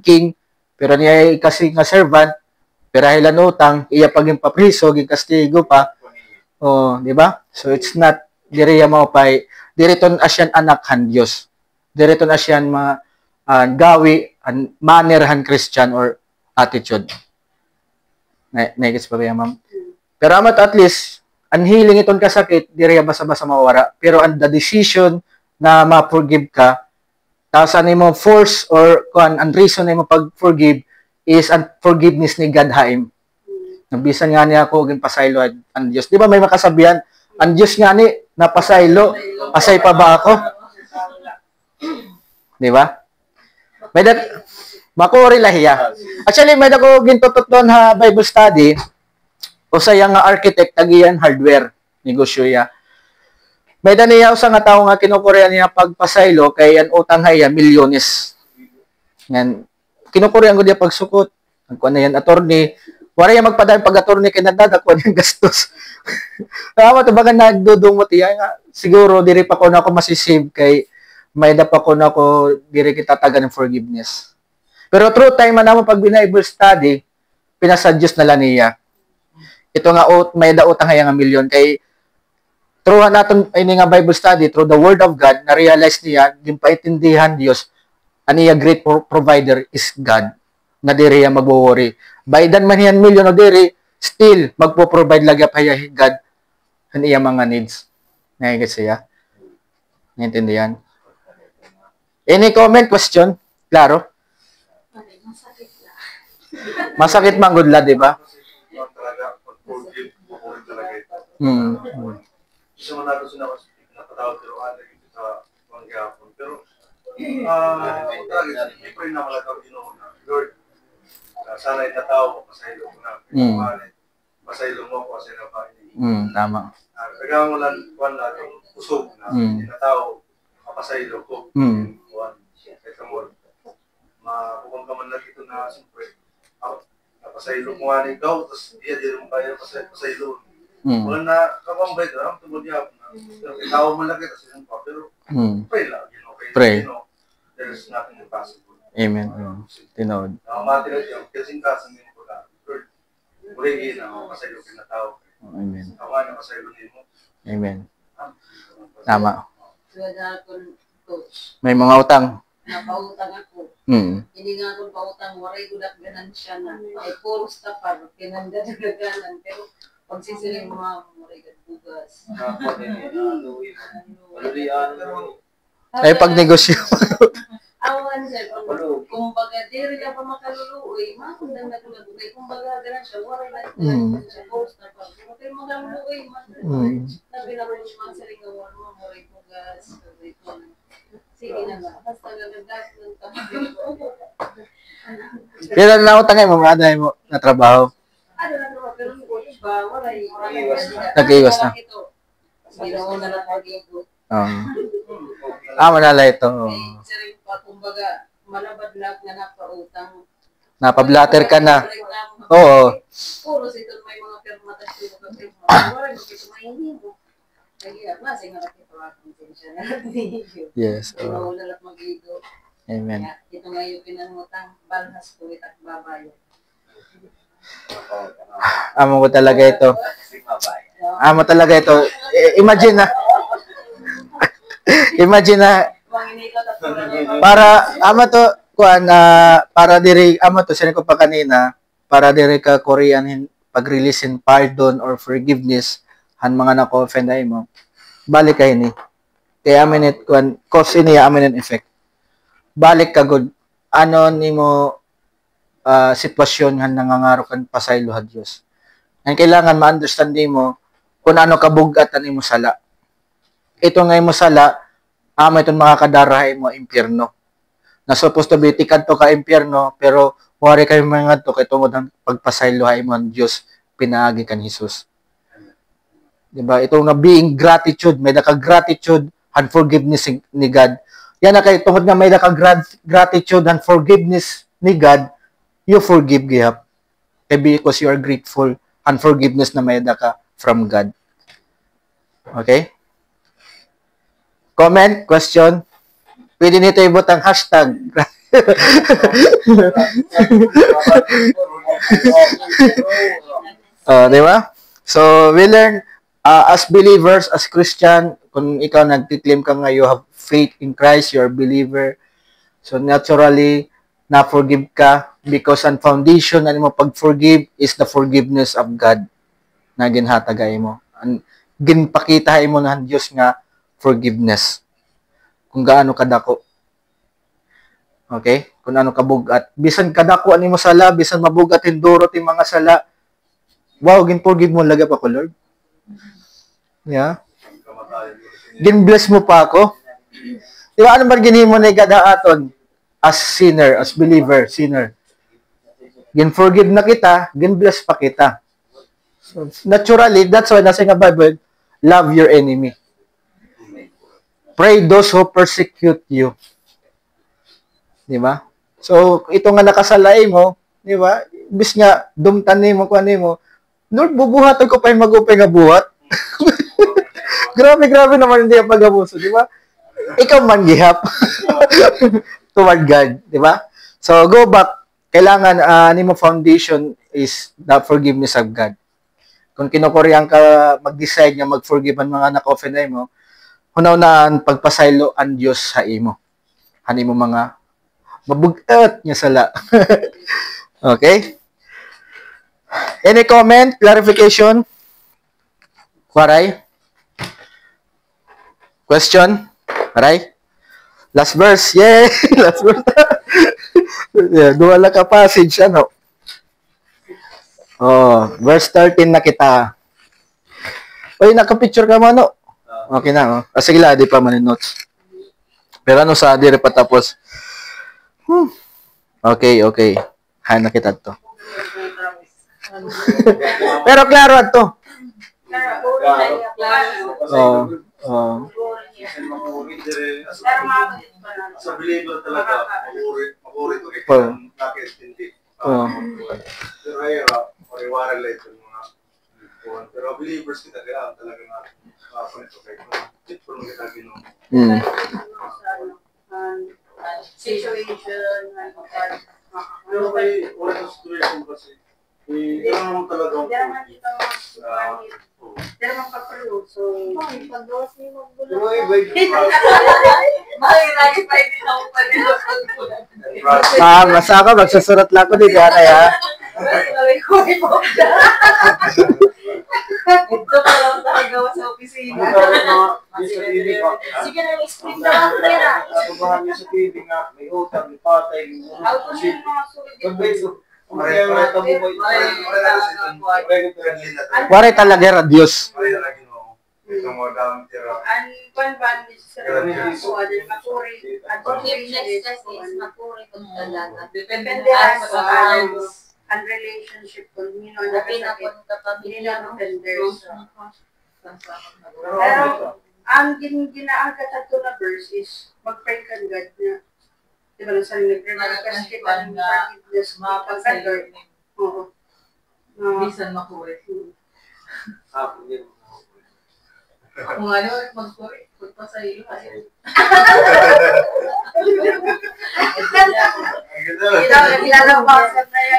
king, pero niya kasi nga servant, pero hilan utang, iya pag yung papriso, gikastigo pa. Oh, di ba? So, it's not, diri ya mo pay, diri ton asyan anak han Dios. Diri ton asyan gawi, manner han Christian or attitude. Naigits pa ba yan, ma'am? Pero at least, ang healing itong kasakit, di rin basa-basa mawara. Pero ang the decision na ma-forgive ka, tapos ano mo force or ang reason na mo pag-forgive is ang forgiveness ni God haim. Nabisan nga niya ako, pasaylo ang Diyos. Di ba may makasabihan? Ang Diyos nga ni, napasaylo, pasay pa ba ako? Di ba? May makuri lahiya. Actually, may dako gintutot doon ha Bible study, o sayang nga architect, tagiyan hardware, negosyo ya. May daniya sa nga tao nga kinukurya niya pagpasaylo kay ang utang haya milyones. Yan. Kinukurya ko diya pagsukot. Ang kuan na yan attorney. Wala yan magpadayong pag-attorney kay nadadakwan yung gastos. Tama to baga nagdudumot iya nga. Siguro diri pa ko na ako masisave kay may pa ko na ako diri kita tagan ng forgiveness. Pero through time man namo pag Bible study, pinasuggest na lang niya. Ito nga may utang haya nga milyon kay through naton ini nga Bible study through the word of God na realize niya gimpaintindihan Dios aniya great provider is God na diri ya magwo-worry. Baydan man yan milyon o diri, still magpo-provide lagi pa God ang iya mga needs. Naigat siya. Naintindihan? Any comment, question? Klaro? Masakit lang. Masakit man good la, di ba? Isa mo na gusto na napatawag pero ano yung sa pangyapon. Pero, hindi pa rin na malakaw Ginoo na, Lord, sana itatao ko pasaylo ko na. Pasaylo mo ko kasi na pa. Tama. Kaya mo lang kuwan na itong usog na itatao kapasaylo ko. Kuwan. Ito mo. Mapukong ka man lang ito na siyempre. Napasaylo ko nga ni ikaw, tapos di mo kaya pasaylo. Wala na kapambay ka, ang tungkol niya. Pero itaw mo lang kita sa pa. Pero pray lang. Pray. There's nothing impossible. Amen. Tinood. Mati na siya, kasing kasang mo pagka. Lord, muli na ako pasaylo pinatao. Amen. Tawa na pasaylo mo. Amen. Tama. Suwada ko, coach. May mga utang. Napautang ako. Hindi nga akong pautang, waray gudak ganansya na. Ay puro stapar, pinandadaganan. Pero pag sisiling mga waray bugas. Ay pag negosyo. Awan siya, kumbaga, diri ka pa makaluluoy, makundang nagulagulay, kumbaga, ganun siya, waray na siya, post na pa, pero makaluluoy, nabi na rin yung mga saringawan mo, waray bugas, sige na ba, basta gagagas ng kapatid ko. Pero na utang mo, aday mo na trabaho. Ano na naman, pero coach ba, waray, nag-iwas na. Ginawa na lang mag-iwas. Manala ito. Saring pa, kumbaga, malabadlag na napautang. Napablatter ka na. Oo. Puro ito may mga permatasyon na permatasyon. Wala mo ito mahihimo. Kaya, masay nga natin pawakong siya na natin. Yes. Ginawa lang mag-igo. Amen. Ito nga yung pinangutang, balhas ko at babayo. Amo ko talaga ito. Amo talaga ito. Imagine na. Imagine na para ama to kuan para diri ama to sino ko pa kanina para diri ka Korean pag-release in pardon or forgiveness han mga nako-offend ay mo balik kay ni kaya aminit kuan cause niya amin effect balik ka good ano nimo sitwasyon han nangangaro kan pasaylo ha Dios ang kailangan ma-understand mo kung ano kabugatan nimo sala ito nga mo sala, itong makakadarahay mo impyerno. Na supposed to be tikad to ka impyerno, pero wari kayo mga to, kay tungod ang pagpasaylohay mo ang Diyos, pinaagi kan Jesus. Diba? Itong na being gratitude, may naka-gratitude and forgiveness ni God. Yan na kayo, tungod nga may naka-gratitude and forgiveness ni God, you forgive gihap. Because you are grateful and forgiveness na may naka from God. Okay? Comment, question. Pwede nito ibot ang hashtag. Di ba? So, we learn as believers, as Christian, kung ikaw nagtiklaim ka nga, you have faith in Christ, you're a believer. So, naturally, na-forgive ka because ang foundation na mo pag-forgive is the forgiveness of God na ginhatagay mo. Ginpakita mo na Diyos nga forgiveness. Kung gaano kadako. Okay? Kung ano kabugat. Bisan kadako ani mo sala, bisan mabugat hindurot yung mga sala. Wow, gin-forgive mo laga pa ko, Lord. Yeah. Gin-bless mo pa ako. Di ba ano ba ginhimo ni God aton as sinner, as believer, sinner? Gin-forgive na kita, gin-bless pa kita. So, naturally, that's why nasa nga Bible, love your enemy. Pray those who persecute you. Di ba? So, ito nga nakasalay mo, di ba? Bis nga, dumtan mo, kuha mo, Lord, bubuhatan ko pa yung mag-upay nga buhat. Grabe naman hindi ang pag-abuso, di ba? Ikaw man gihap toward God, di ba? So, go back. Kailangan, mo foundation is the forgiveness of God. Kung kinukuryang ka, mag-decide nga mag-forgive ang mga na-offend mo, hunaw-naan pagpasaylo ang Diyos sa imo. Hani mo mga mabugat niya sala. Okay? Any comment? Clarification? Waray? Question? Waray? Last verse. Yay! Last verse. Duwala ka passage, ano? Oh, verse 13 na kita. Uy, naka-picture ka mo, ano? Okay na, oh. Sige lang, di pa man yung notes. Pero ano sa dire pa tapos? Okay. Hay na kita to. Pero klaro to. Sa believer talaga, makuri to kaya nakintindi. Pero ay pariwara lang ito mga pero believers kita kaya talaga na ito kaya ito nung kita ginong situation pero may wala situation kasi kailangan mo talaga Pero magpapaluto, so... Pag-gawas niyo magbulat. pero iba Mahirap pa hindi ako pa nila. Basta ako, magsusurat lang ko dito, kaya. Ito pa lang nakagawa sa opisina. Sige na, explain na ako nila. Abahan niyo sa TV nga, may utang, may patay, Ako siya yung mga sulit. Waray talaga Diyos. Ang pan-ban, Forgiveness kasi is makuri kung talaga. depende sa ang relationship kung nino ang Sabi na nakasakit. kung kapamilya Nino ang mo. tenders. Pero, ang ginaangkat at na verse is, mag-pray ka God na, di ba, nasa nag-request kita ng forgiveness, mapagkagod. Oo. Bisan makulit. Kung ano, mag-kulit. Punta sa iyo. Ilalabasan na yan.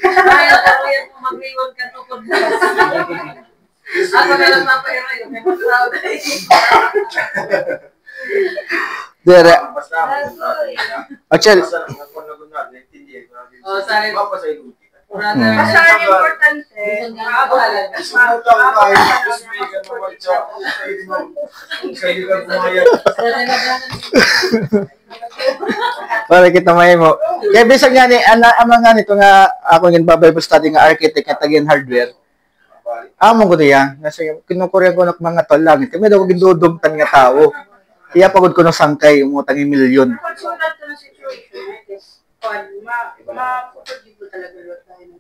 Kaya ako yan kung mag-iwan ka tukod na. Ako na lang papahira yun. May pagkaw na Dire. Actually, O, sorry. Kasi ang importante, maabahalan. para kita may mo. Kaya bisag nga ni, amang nga nito nga, ako yung Bible study nga architect at again hardware. Among ko niya, kasi kinukurya ko ng mga talangit. Kami daw gindudumtan nga tao. Kaya pagod ko ng sangkay, umutang yung milyon. Pagsulat ko ng situation, I guess, ma-forgive ko talaga Lord tayo.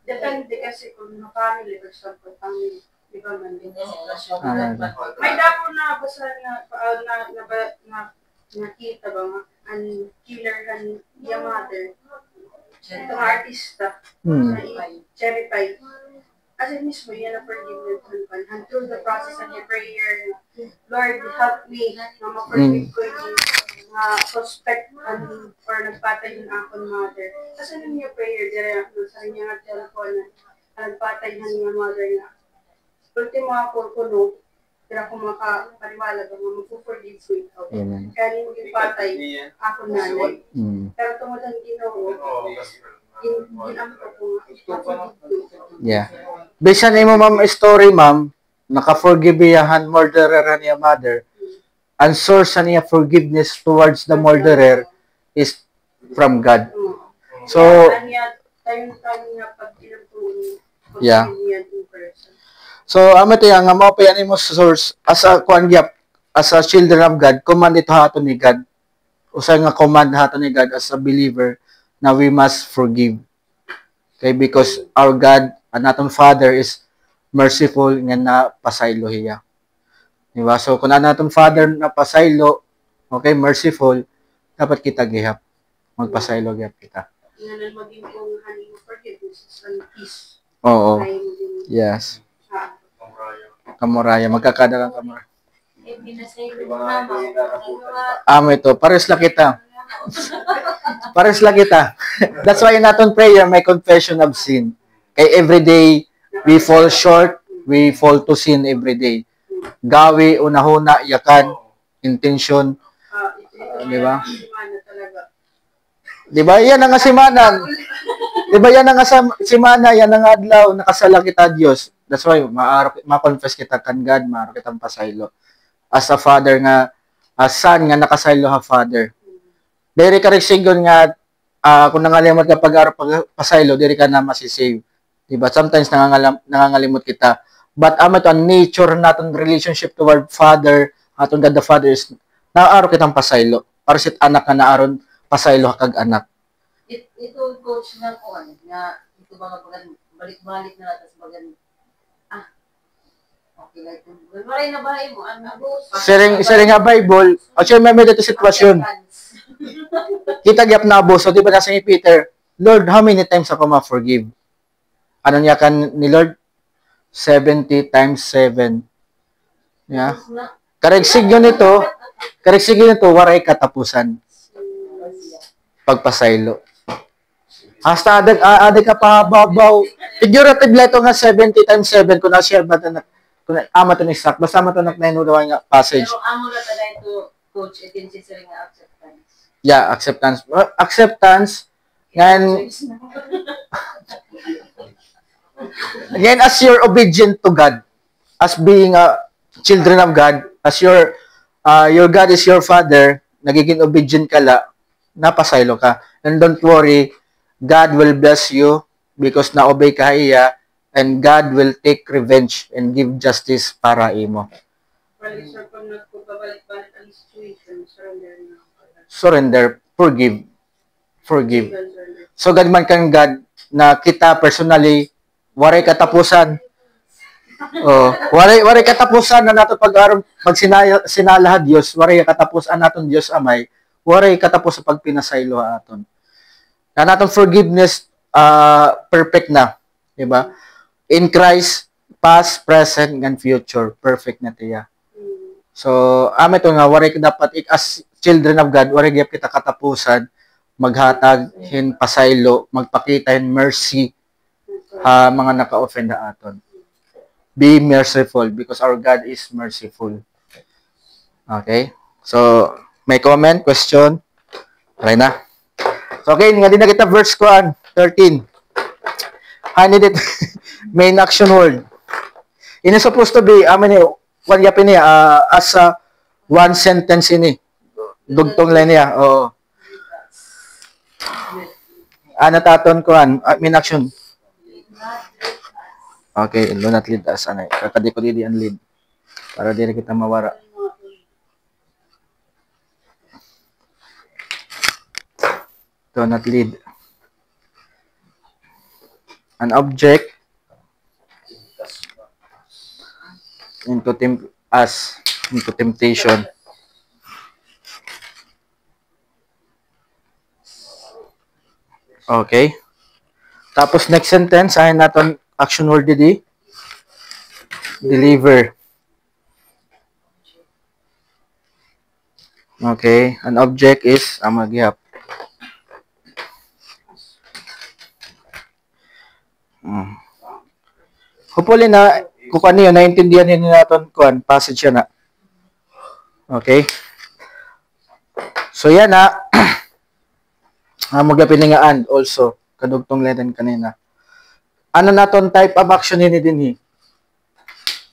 Depende kasi kung family, for example, family, di ba man din may dako na basta nakita ba nga ang killer han yung mother itong artista na Cherry Pie kasi mismo yan ang forgiveness and through the process of your prayer Lord help me na ma-forgive ko yung suspect or nagpatay yung akong mother kasi nung yung prayer dire sa niya nga telephone na nagpatay yung mother na ultimo ako kuno, kaya ako makapaniwala ba mag-forgive ko ikaw. Kaya yung patay, ako nanay. Pero tungod ang Ginoo, ginampo ko Yeah. Bisan mo ma'am story ma'am, naka-forgive yahan murderer niya mother. Ang source niya forgiveness towards the murderer is from God. So, tayo nga pag pinagtuon, yeah. person. So, amo ito yung mo pa yan mo source as a as a children of God, command ito haton ni God. Usay nga command haton ni God as a believer na we must forgive. Okay, because our God and aton Father is merciful nga na pasaylo hiya. Diba? So, kung ano natin Father na pasaylo, okay, merciful, dapat kita gihap. Magpasaylo gihap kita. Ngayon maging kung honey mo forgiveness and peace. Oo. Yes. Kamuraya. Magkakada lang kamuraya. Ito. Pares lang kita. Pares lang kita. That's why in aton prayer, may confession of sin. Kay everyday, we fall short, we fall to sin everyday. Gawi, unahuna, yakan, intention. Di ba? Di ba? Yan ang asimanan. Di ba yan ang simana, yan ang adlaw, nakasala kita Diyos. That's why, ma-confess kita kan God, maaro kitang pasaylo. As a father nga, as son nga nakasaylo ha father. Diri ka rin sigon nga, kung nangalimot ka pag-aro pasaylo, diri ka na masisave. Diba? Sometimes nangangalimot kita. But ito ang nature natin relationship toward Father, atong God the Father is, naaro kitang pasaylo. Para sit anak na naaron, pasaylo kag anak. Ito coach na ko, nga ito mga balik-balik na natin sa bagan. Okay, like, maray na bahay mo, Siring nga Bible, actually may dito sitwasyon. Kita gyap na abuso, di ba nasa ni Peter, Lord, how many times ako ma-forgive? Ano niya kan ni Lord? 70 times 7. Yeah. Karegsigyo nito, waray katapusan. Pagpasaylo. Hasta adik ka pa babaw. Figurative ito nga 70 times 7 kung na-share ba ito na, kung ama ito ni Sak, basta ama ito na nga passage. Pero amo na tada ito, coach, itin siya nga acceptance. Yeah, acceptance. Acceptance, yan, again, as you're obedient to God, as being a children of God, as your God is your Father, nagiging obedient ka la, napasaylo ka. And don't worry, God will bless you because na-obey ka iya, and God will take revenge and give justice para imo. Surrender, forgive. So, God man kang God na kita personally, waray katapusan. Waray katapusan na nato pag sinalaha Dios, waray katapusan naton Dios amay, waray katapos sa pagpinasaylo aton. Na naton forgiveness perfect na, di ba? In Christ, past, present, and future, perfect na tiya. So, ito nga, waray dapat as children of God, waray gyap kita katapusan, maghatag hin pasaylo, magpakita hin mercy mga naka-offend na aton. Be merciful because our God is merciful. Okay? So, may comment, question? Okay na? So, okay, nga din na kita verse 13. Honey it main action word. It is supposed to be, what yapin niya, as one sentence ini. Dugtong lang niya. Oo. Taton ko main action. Okay, do not lead us. Kakadi ko di ang lead. Para di kita mawara. Do not lead. An object into temptation. Okay. Tapos next sentence, naton action word di deliver. Okay, an object is magyap. Hopefully na kung ano yun, naintindihan niyo natin passage yan na. Okay? So yan na. Magapin nga and also kadugtong leden kanina. Ano naton type of action din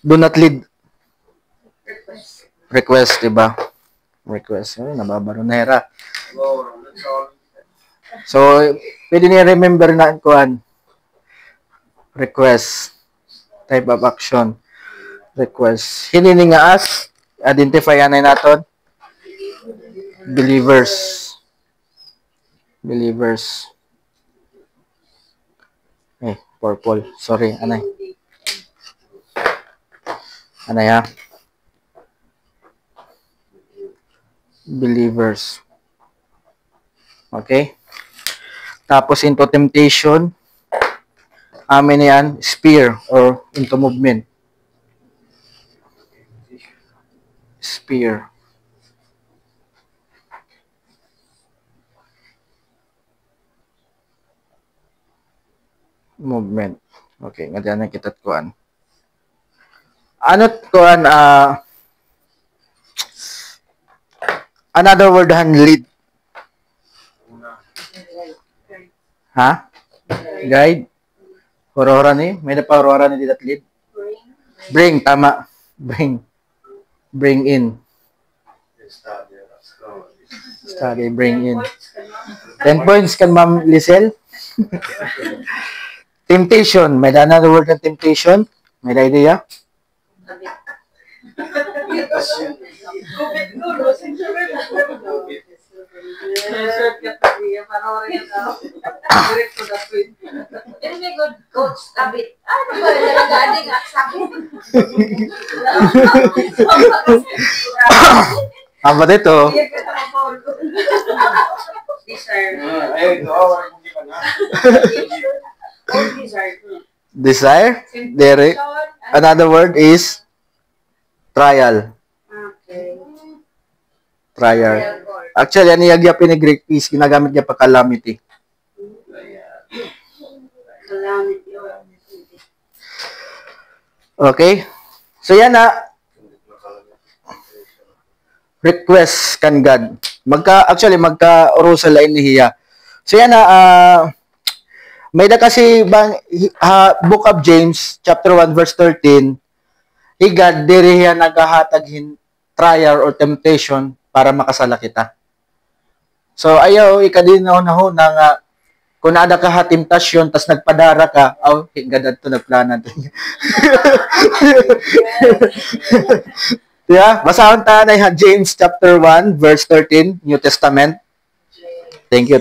do not lead. Request, diba? Request. Nababaro na hera. So, pwede niya remember na request. Type of action. Request. Hinini nga as. Identify anay naton. Believers. Purple. Sorry, anay. Ano ya? Believers. Okay? Tapos into temptation. Amin na yan, spear or into movement. Spear. Movement. Okay, nga na kita kuan. Ano kuan another word han lead. Ha? Guide. Horo-hora ni, may napahoro-hora ni that lead. Bring, tama. Bring in. Study, bring in. 10 points kan Ma'am Lisel. Temptation. May another word ng temptation? May idea? Ini good coach abit. Ano ba nalagani nga sakit? Apa dito? Desire? There. Another word is trial. Okay. Trial. Actually, ano yung yapin ni Greek is ginagamit niya pa calamity. Calamity. Okay? So yan na. Request kan God. Magka-urusa lain ni Hiya. So yan na, may na kasi bang Book of James, chapter 1, verse 13, God, diri hiya nagahatag trial or temptation para makasala kita. So, ayaw, ikadinaw na nga, kung nada ka temptasyon, tas nagpadara ka, higad to nagplana. Yeah, basahon ta na James chapter 1, verse 13, New Testament. Thank you.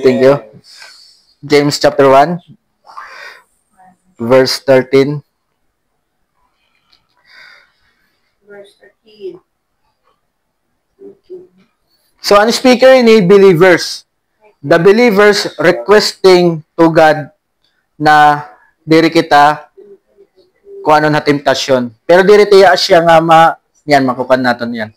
James chapter 1, verse 13. Verse 13. So, ang speaker ni believers. The believers requesting to God na diri kita kung ano na temptasyon. Pero diri tiya siya nga makukan natin yan.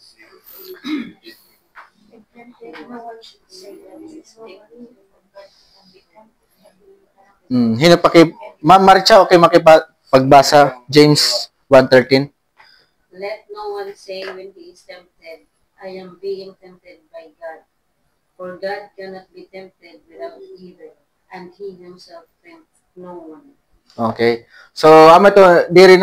Ma'am Maricha, okay makipagbasa James 1:13. Let no one say when he is tempted, I am being tempted by God. For God cannot be tempted without evil, and He Himself tempts no one. Okay. So, diri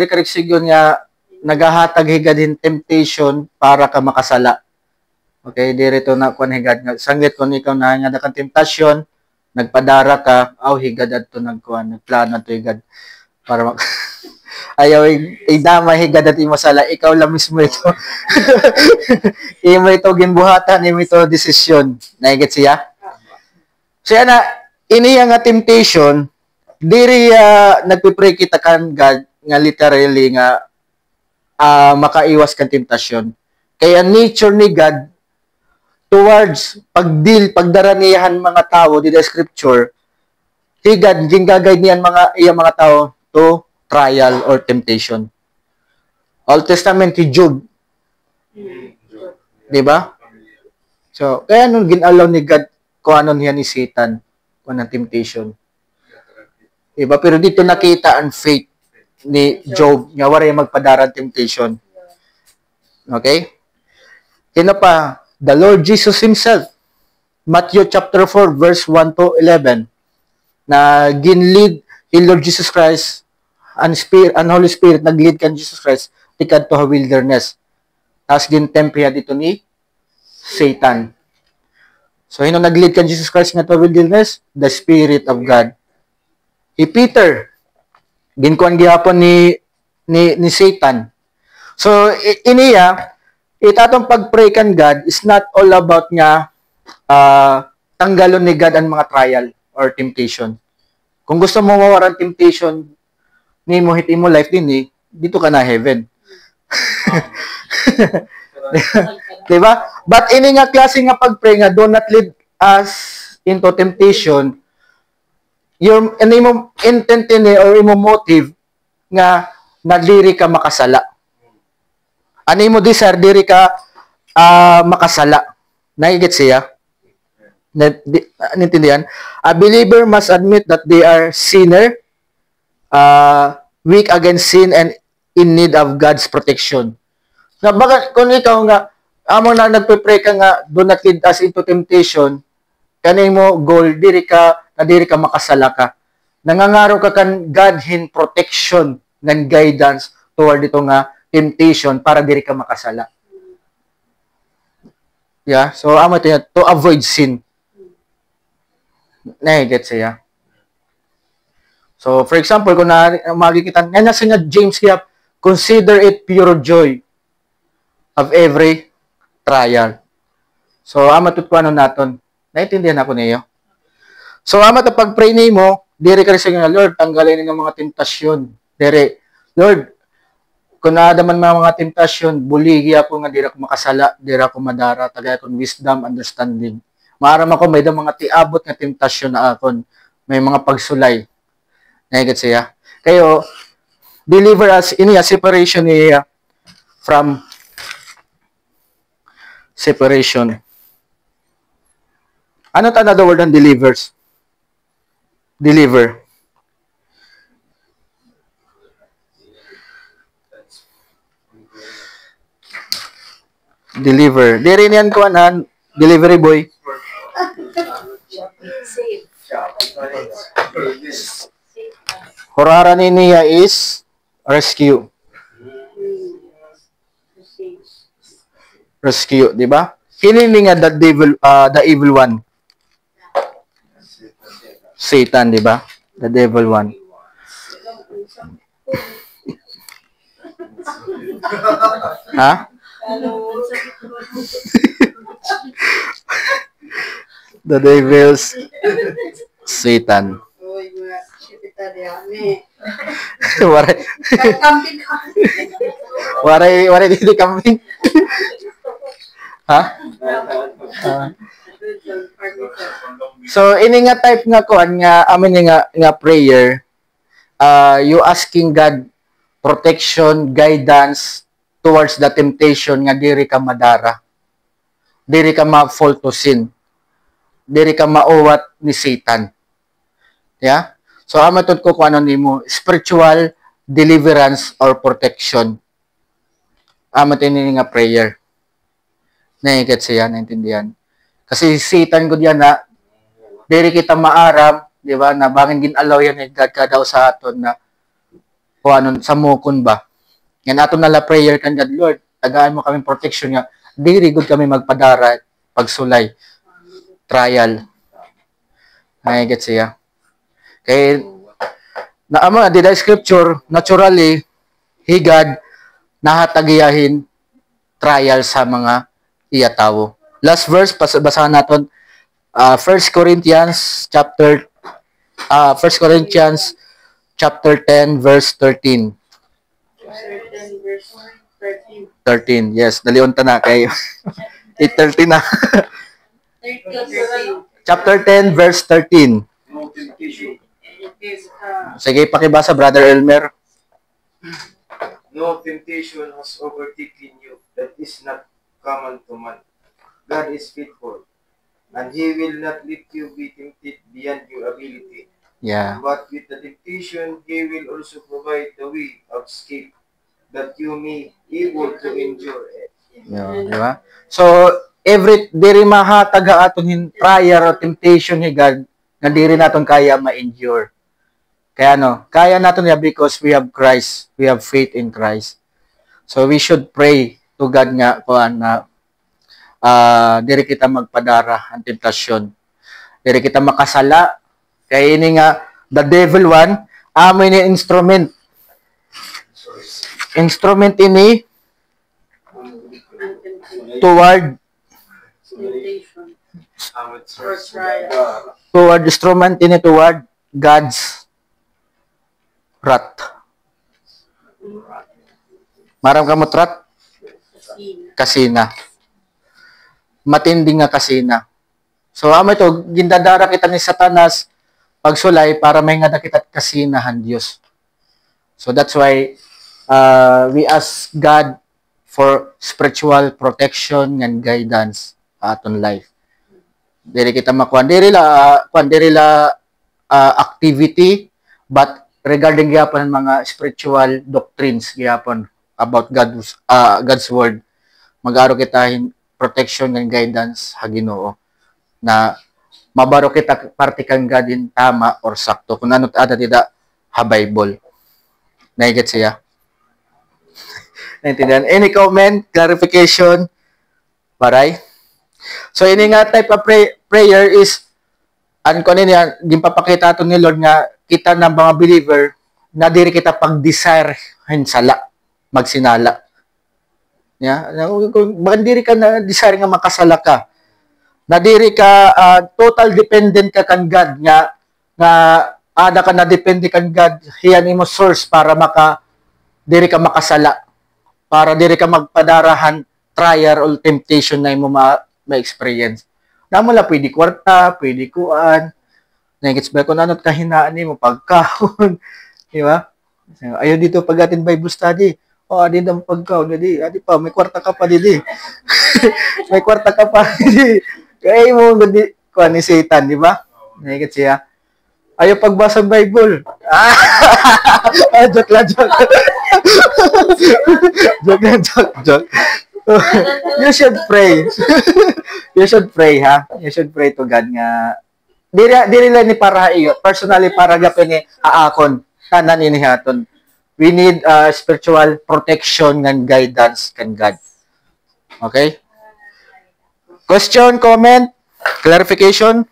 karigsigyon nga nagahatag higadin temptation para ka makasala. Okay, diri to na kuan higad nga sanglit kun ikaw na nga dakan temptasyon, nagpadara ka, higad adto nagplano to higad para ayaw idama higad at masala, ikaw lang mismo ito. Imo ito ginbuhatan, imo ito desisyon. Naigit siya? So yan na, iniya nga temptation, diri nagpipray kita kan God nga literally nga makaiwas kan temptasyon. Kaya nature ni God towards pagdaranihan mga tao dito sa scripture, God gingagay niyan mga tao to trial or temptation. Old Testament si Job. Di ba? So, kaya nung ginalaw ni God kung ano niya ni Satan, kung anong temptation. Diba? Pero dito nakita ang faith ni Job, nga wala yung magpadarang temptation. Okay? Kino pa, the Lord Jesus Himself, Matthew chapter 4, verse 1 to 11, na ginlead ni Lord Jesus Christ, and Holy Spirit, nag-lead kan Jesus Christ, tikad to ha wilderness. Tapos gintempt hiya dito ni Satan. So, hino nag-lead kan Jesus Christ nga to wilderness? The Spirit of God. Peter, ginkuan gihapon ni Satan. So, iniya, itatong pag-pray kan God is not all about nga tanggalon ni God ang mga trial or temptation. Kung gusto mo mawaran temptation, ni mo hit mo life din dito ka na heaven. Diba? But ini nga klase nga pag-pray nga, do not lead us into temptation. Your imo intent ni or imo motive nga nadiri ka makasala. Ani mo desire diri ka makasala. Naigit siya? Naintindihan? A believer must admit that they are sinner, weak against sin, and in need of God's protection. Na baka kung ikaw nga amo na nagpe-pray ka nga, do not lead us into temptation, kanay mo goal diri ka makasala ka. Nangangaro ka kan Godhin protection ng guidance toward ito nga temptation para diri ka makasala. Yeah, so amo to avoid sin. Get siya. So for example, kung makikita nga sa James kaya, consider it pure joy of every trial. So amo tutkuanon naton. Naintindihan ako niyo. So amo to pag-pray nimo, diri ka sa nga Lord, tanggalin nga mga tentasyon. Diri, Lord, kung naadaman mga tentasyon, buligi ako nga dira ko makasala, dira ko madara, tagay akong wisdom, understanding. Maaram ako may mga tiabot nga tentasyon na akon, may mga pagsulay. Naigit siya. Kayo, deliver us in a separation niya from separation. Ano ta another word on delivers? Deliver. Deliver. Diri niyan ko anan, delivery boy. Horara niya is rescue. Rescue, di ba? Kini nga the evil one. Satan, di ba? The devil one. Ha? The devil's Satan. Waray dito kambing. Ha? So ini nga type nga kuan nga amin nga prayer, you asking God protection, guidance towards the temptation nga diri ka madara. Diri ka ma-fall to sin. Diri ka mauwat ni Satan. Yeah? So amatod ko kung ano nimo, spiritual deliverance or protection. Amatin ni nga prayer. Naiget siya, naintindihan. Kasi Satan gud yan na diri kita maaram, di ba? Na bangin ginalaw yan ni God ka daw sa aton na o ano sa mukon ba. Yan aton nala prayer kan God, Lord, tagaan mo kami protection nga. Diri gud kami magpadara pagsulay. Trial. Naiget siya. Kay naamo di da scripture naturally higad nahatagiyahin trial sa mga iya tawo. Last verse basahan naton 1 Corinthians chapter 10 verse 13. 13. Yes, dalion ta na kay 8:30 na. Chapter 10 verse 13. No temptation. Sige, pakibasa Brother Elmer. No temptation has overtaken you that is not common to man. God is faithful, and He will not let you be tempted beyond your ability. Yeah. But with the temptation, He will also provide the way of escape, that you may able to endure it. Yeah, di ba? So, diri mahataga aton prayer or temptation ni God nga diri naton kaya ma-endure. Kaya kaya naton niya because we have Christ, we have faith in Christ. So we should pray to God nga kuan na diri kita magpadara ang tentasyon. Diri kita makasala kay ini nga the devil one amoy ni instrument ini toward instrument ini toward God's wrath. Maram ka mutrat? Kasina. Matindi nga kasina. So, amo ito, gindadara kita ni Satanas pagsulay para may nga kita kasinahan Diyos. So, that's why we ask God for spiritual protection and guidance aton life. Dili kita makuha. Dili la activity, but regarding gyapon mga spiritual doctrines gyapon about God's word. Magaro kita protection and guidance ha Ginoo na mabaro kita parte kang gadin tama or sakto kung ano ada tida ha Bible. Naiget siya. Naintindihan? Any comment, clarification? Baray? So, ini nga type of prayer is ano ko niya, gimpapakita ato ni Lord nga kita ng mga believer na diri kita pag-desire hinsala, magsinala. Yeah, bakit diri ka na desire nga makasala ka? Na diri ka total dependent ka kan God nga ada ka na depende kan God, hiyan imo source para diri ka makasala. Para diri ka magpadarahan trial or temptation na imo ma-experience. Namo la pwede kwarta, pwede kuan. Nagits ba kung ano't kahinaan nimo pagkaon, di ba? Ayo dito pag-atin Bible study. O, adi na pagkaon, adi pa, may kwarta ka pa didi. May kwarta ka pa didi. Kaya mo, kuha ni Satan, di ba? Nakikit siya. Ayaw pagbasa ng Bible. Joke lang. Joke. You should pray. You should pray, ha? You should pray to God nga. Dili lang ni para iyo. Personally, para gapin ni aakon. Tanan ini haton. We need spiritual protection and guidance kan God. Okay? Question, comment, clarification?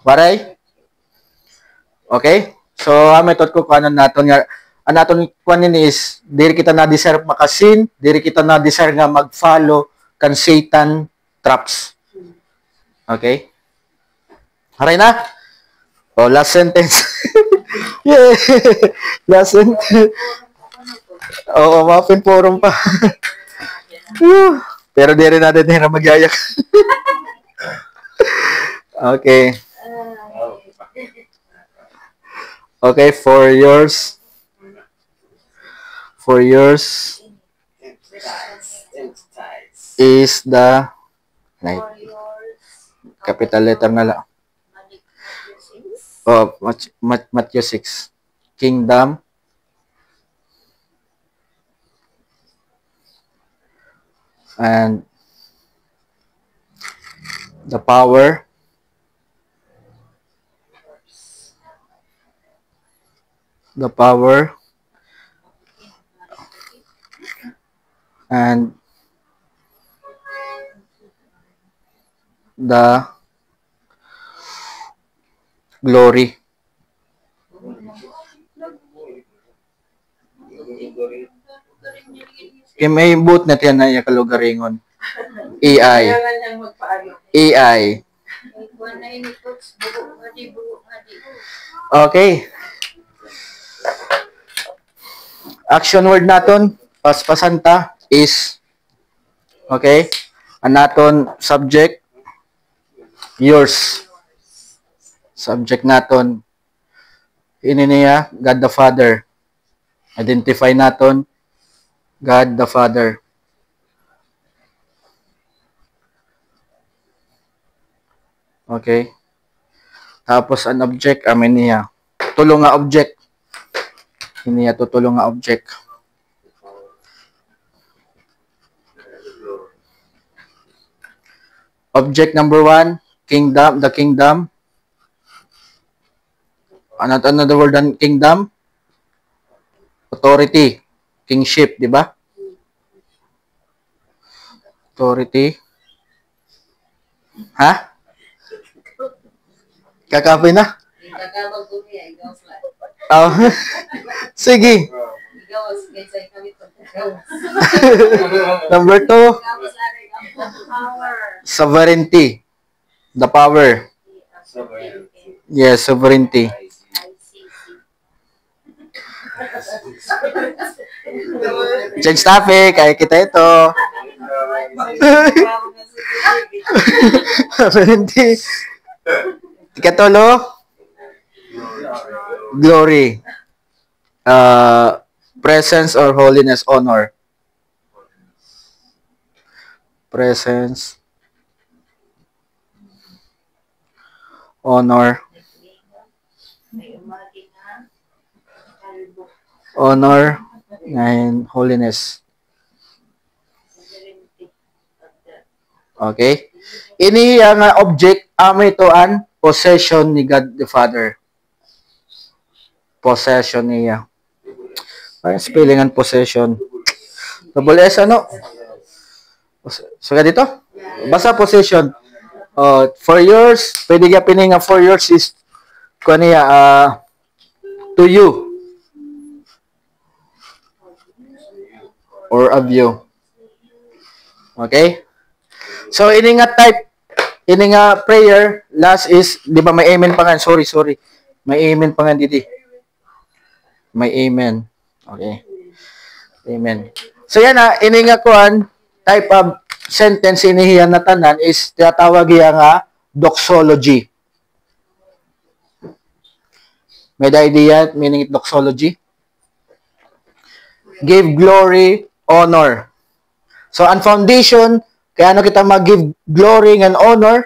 Waray? Okay? So, method ko kanan naton nga anaton kuanin is diri kita na desire makasin, diri kita na desire nga mag-follow kan Satan traps. Okay? Haray na? Oh, last sentence. Yeah. Last sentence. Oo, muffin forum pa. Pero di rin natin na magyayak. Okay. Okay, for yours is the like capital letter na lang. Oh, Matthew 6. Kingdom and the power and the glory. May boot na tiyan na yung kalugaringon. AI. Okay. Action word naton, paspasanta is, okay, anaton subject, yours. Subject naton, ini niya, God the Father. Identify naton, God the Father. Okay. Tapos an object, amin niya. Tulong nga object. Ini niya tutulong nga object. Object number 1, kingdom, the kingdom. Another word than kingdom? Authority. Kingship, di ba? Authority. Ha? Kakapin na? Oh. Sige. Number 2. Sovereignty. The power. Yes, sovereignty. Change topic. Kaya kita ito. Hindi. Ikatolo. Glory. Presence or holiness, honor. Presence. Honor. Honor and holiness. Okay? Ini ang object ito an possession ni God the Father. Possession niya. Ay, spelling and possession. Double S ano? So dito? Basta possession. For yours, pwede ka pininga for yours is kaniya to you. Or of you. Okay? So, ini nga type, ini nga prayer, last is, di ba may amen pa nga? Sorry. May amen pa nga dito. May amen. Okay. Amen. So, yan ini nga kuan, type of sentence inihiyan na tanan is, tinatawag yan nga, doxology. May idea, meaning doxology? Give glory, honor. So, ang foundation, kaya ano kita mag-give glory and honor,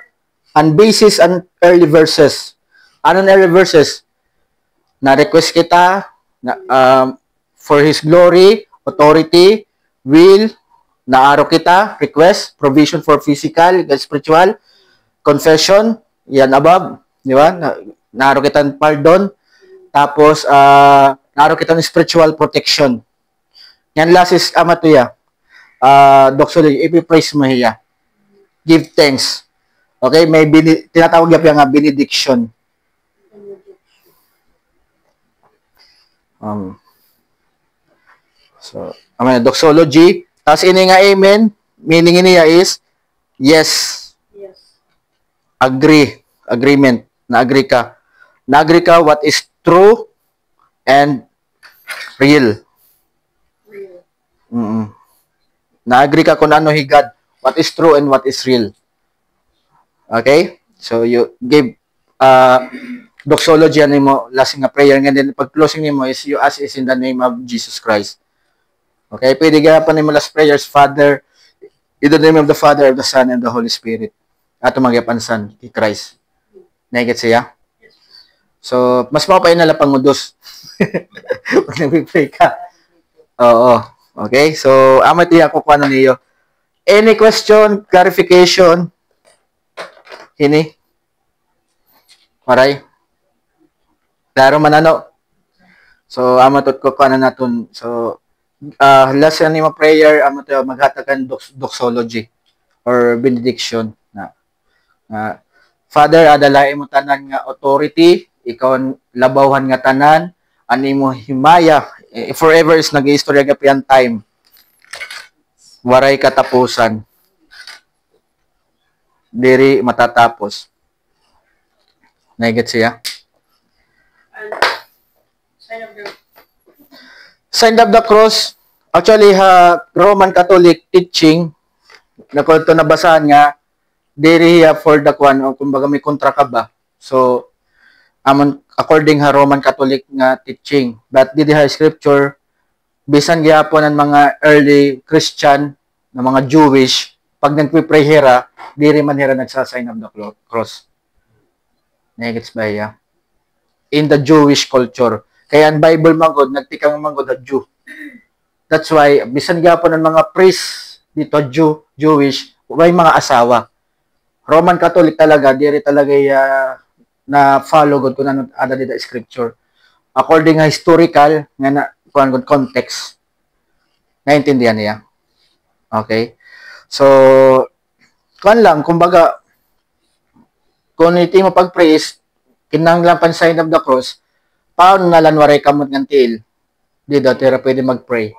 and basis and early verses. Anong early verses? Na-request kita for His glory, authority, will, naaro kita, request, provision for physical, spiritual, confession, yan above, di ba? Naaro kita pardon, tapos, naaro kita ng spiritual protection. Yan last is amatuya. Doxology, ipipraise mo hiya. Give thanks. Okay, may tinatawag yung nga benediction. So, doxology. Tapos ini nga amen, meaning niya is yes. Agree. Agreement. Na-agree ka. Na-agree ka what is true and real. Na-agree ka kung ano higad, what is true and what is real. Okay? So, you give doxology ano mo, last nga prayer, and then pag closing mo is you ask is in the name of Jesus Christ. Okay? Pwede ganapan mo last prayers, Father, in the name of the Father, of the Son, and the Holy Spirit. Ato magyapansan, kay Christ. Naigit siya? So, mas mapay na lang pangudos. Pag nag-pray ka. Oo. Okay? So, amati ako kung ano niyo. Any question, clarification? Hini? Maray? Klaro man ano? So, amatot ko kung ano natin. So, last yan yung prayer, amatot maghatakan doxology or benediction. Father, adalain mo tanan nga authority, ikaw labawhan nga tanan, ani mo himaya, forever is nag-istorya gapian time. Waray katapusan. Diri matatapos. Naiget siya? Sign of the cross. Actually, Roman Catholic teaching, na ko ito nabasahan nga, diri for the kwan, o kumbaga may kontra ka ba? So, according ha Roman Catholic nga teaching, but didi ha scripture, bisan gyapon ang mga early Christian, na mga Jewish, pag nagpipray hira, diri man hira nagsasign of the cross. Negets ba ya? In the Jewish culture. Kaya ang Bible magod, nagtikang magod at Jew. That's why, bisan gyapon ang mga priests dito, Jewish, may mga asawa. Roman Catholic talaga, diri talaga na follow gud kun ano ada dito scripture. According nga historical nga na kuan gud context. Naintindihan niya? Okay? So, kuan lang kumbaga kung iti mo pag-pray is kinahanglan pan sign of the cross, paano nalan waray kamot ng tiil? Di daw tira pwede mag-pray.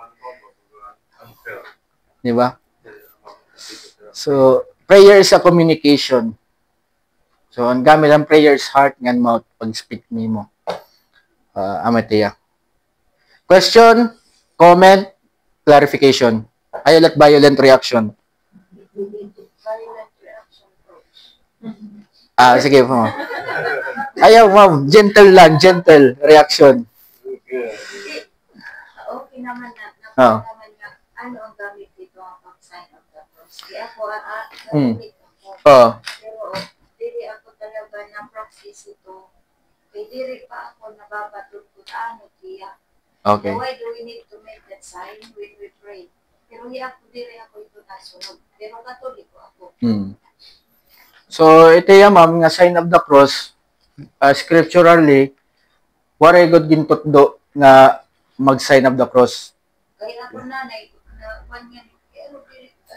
Di ba? So, prayer is a communication. So, ang gamit ng prayer is heart and mouth pag-speak mo. Amatiya. Question, comment, clarification. Violent reaction. Violent reaction approach. Sige po. Ayaw, ma'am. Gentle lang. Gentle reaction. Okay naman na. Oo. Naman na ano ang gamit dito ang pag-sign of the cross. Kaya ako, gamit ako. Oo. Pero, dili ako talaga na-practice ito. Kaya dili pa ako nababatod kung ano kaya. Okay. So why do we need to make that sign when we pray? Pero dili ako ito nasunod. Pero katoliko ako. So, ito yung ma'am, nga sign of the cross, scripturally, waray god ginput do nga mag-sign of the cross. Kaya ako nanay, na kanyan, pero dili ka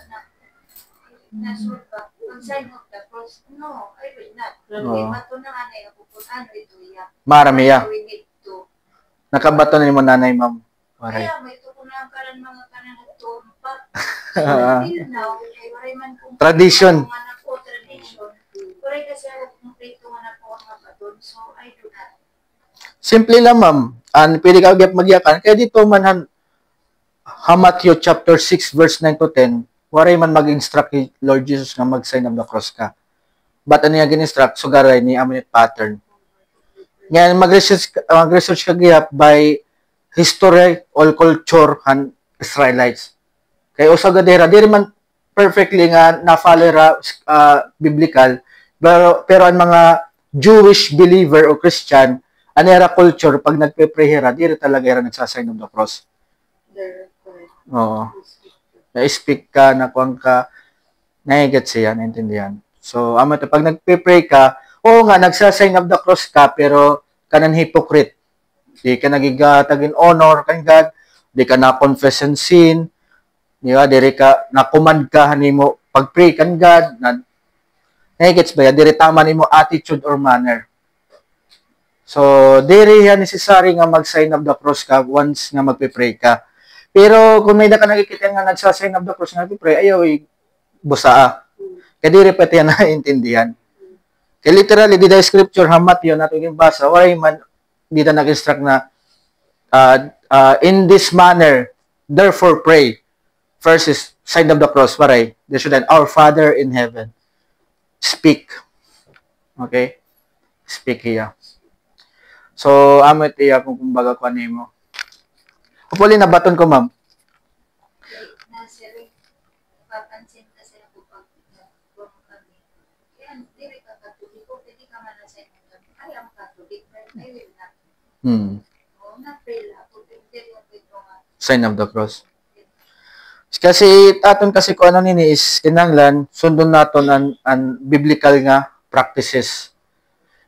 nasunod ba? Mag-sign of the cross? No, I will not. Kaya mato na nanay ako kung ano ito iya. Marami ya. We need to. Nakabato na mo nanay, ma'am. Waray. Kaya may ito ko na karan mga kanan na tumpa. Until now, kay waray man kung Tradition. mga anak ko, tradition. Waray kasi ako kung prito nga na po ang baton. So, I do not. Simple lang, ma'am. Pwede ka magyakan. Kaya dito man Matthew chapter 6 verse 9 to 10, waray man mag-instruct kay Lord Jesus nga mag-sign of the cross ka. But ano yung gin-instruct? Sugaray ni Aminit pattern. Ngayon, mag-research ka gihap by history or culture han Israelites. Kaya usagadera, di man perfectly nga na-follow biblical, pero ang mga Jewish believer o Christian, anera culture, pag nagpe-pray di talaga era nagsasign of the cross. Oo. Na-speak ka, nakuang ka, naigat siya, naintindihan. So, pag nagpe-pray ka, oo nga, nagsasign of the cross ka, pero kanan hypocrite. Di ka nagigatagin honor kan God, di ka na-confess and sin, di ba, diri ka, na-command ka, hanimo, pag-pray kan God, nagigets ba yan, diri tama nimo attitude or manner. So, diri yan necessary nga mag-sign of the cross ka once nga magpe-pray ka. Pero, kung may ka nakikita nga nagsasign of the cross nga magpe-pray, ayaw, busaa. Kaya diri pati yan naintindihan. Kaya literally, di da scripture, hamat yun, natin yung basa, waray man, di da nag-instruct na, in this manner, therefore pray. First is, sign of the cross, waray. They should end, our Father in heaven. Speak. Okay? Speak here. So, amit iya kung kumbaga ko mo. Hopefully, nabaton ko, ma'am. Nasiri, papansin kasi ako pag kami. Kaya, dili ka katulik ko, pwede ka man sa inyo. I am Catholic, but I will not. Oo, na-pray lang ako. Dili ako ito nga. Sign of the cross. Kasi, aton kasi kung ano nini is, kinanglan, sundon naton ang biblical nga practices.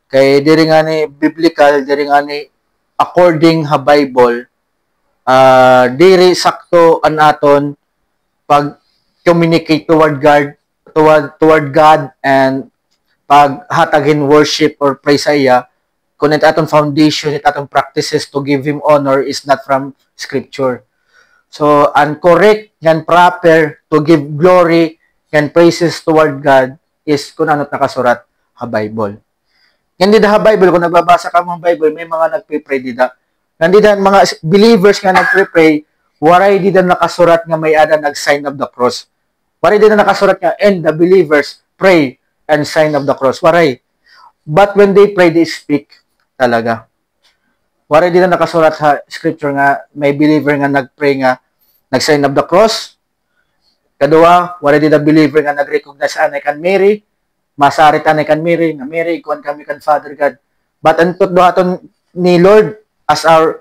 Kay, diri nga ni biblical, diri nga ni according ha Bible, diri sakto an aton pag communicate toward God and paghatagin worship or praise sa iya, kung aton foundation, aton practices to give Him honor is not from Scripture. So, and correct and proper to give glory and praises toward God is kung ano't nakasurat ha Bible. Hindi da ha Bible, kung nagbabasa ka mong Bible, may mga nagpe-pray dida. Nandito mga believers nga nagpe-pray, waray dida nakasurat nga may ada nag-sign of the cross. Waray dida nakasurat nga, and the believers pray and sign of the cross. Waray. But when they pray, they speak talaga. Waray dida nakasurat sa scripture nga, may believer nga nag-pray nga, nag-sign of the cross. Kadua, waray dida believer nga nag-recognize anay kan Mary, masarit anay kan Mary, nga Mary, ikuan kami kan Father God. But antot dohaton ni Lord, as our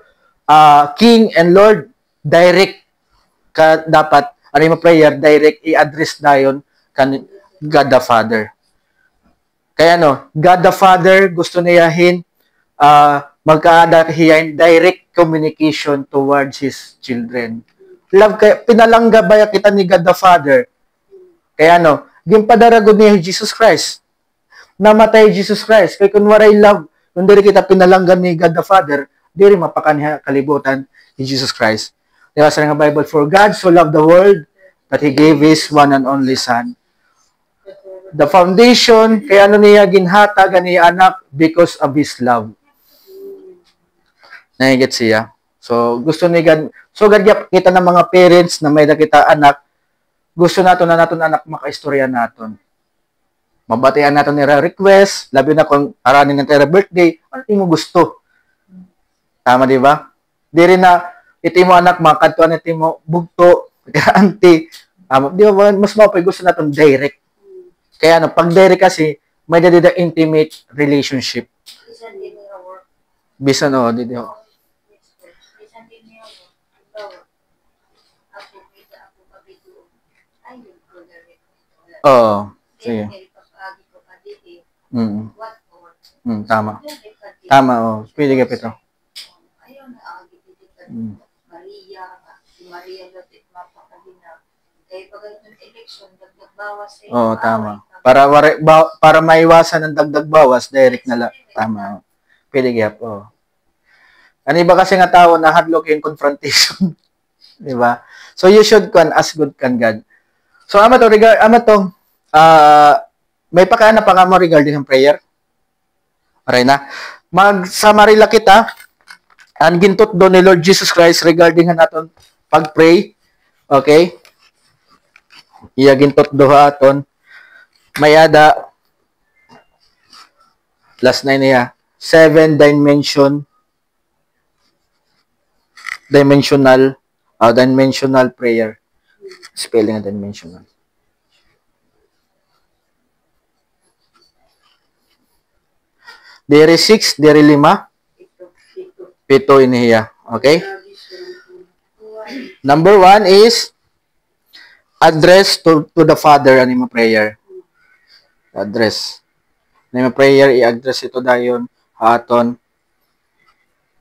King and Lord, direct ka dapat, ano yung prayer, direct i-address dayon kan God the Father. Kaya God the Father, gusto niyahin, magkaadahiyain direct communication towards His children. Love, kaya pinalangga ba kita ni God the Father? Kaya ginpadaragod niya Jesus Christ. Namatay Jesus Christ. Kaya kung waray love, kung diri kita pinalanggan ni God the Father, diri mapakaniha kalibutan ni Jesus Christ. Diba sa nga Bible, for God so loved the world that He gave His one and only Son. The foundation, kaya niya ginhatag ni anak because of His love. Naiget siya. So, gusto ni God, so God, kita ng mga parents na may nakita anak, gusto nato na naton anak makaistorya naton. Mabatian naton nila request, labi na kung aranin ng tira birthday, ano mo gusto? Tama, di ba? Di rin na, iti mo anak, makadtuan iti mo, bugto, auntie, di ba, mas mapay gusto naton direct. Kaya pag direct kasi, may dada intimate relationship. Bisan din niya work. Bisan, di. Bisan din niya work. Ako, kita ako pabito. Ay, yun ko na rin. Sige. Pag-agi ko pa dito. What for? Tama. Tama, pwede ka pito. Ayaw na agi dito. Maria, si Maria Lapit mapakagina. Kaya pag itong election, dagdag bawas sa Tama. Para maiwasan ang dagdag bawas, direct na lang. Tama. Pwede gyap. Ano iba kasi nga tao na hadlock yung confrontation. Di ba? So you should ask good kan God. So may pakana pa ka mo regarding ng prayer. Aray na. Mag-summary la kita. Ang gintot do ni Lord Jesus Christ regarding naton pag-pray. Okay? Iya gintot do aton. Mayada last na niya 7 dimensional prayer. Spelling ng dimensional. Dere 6, dere 5. Pito inihiya. Okay? Number 1 is address to the Father anima prayer. Address. Anima prayer, i-address ito dayon aton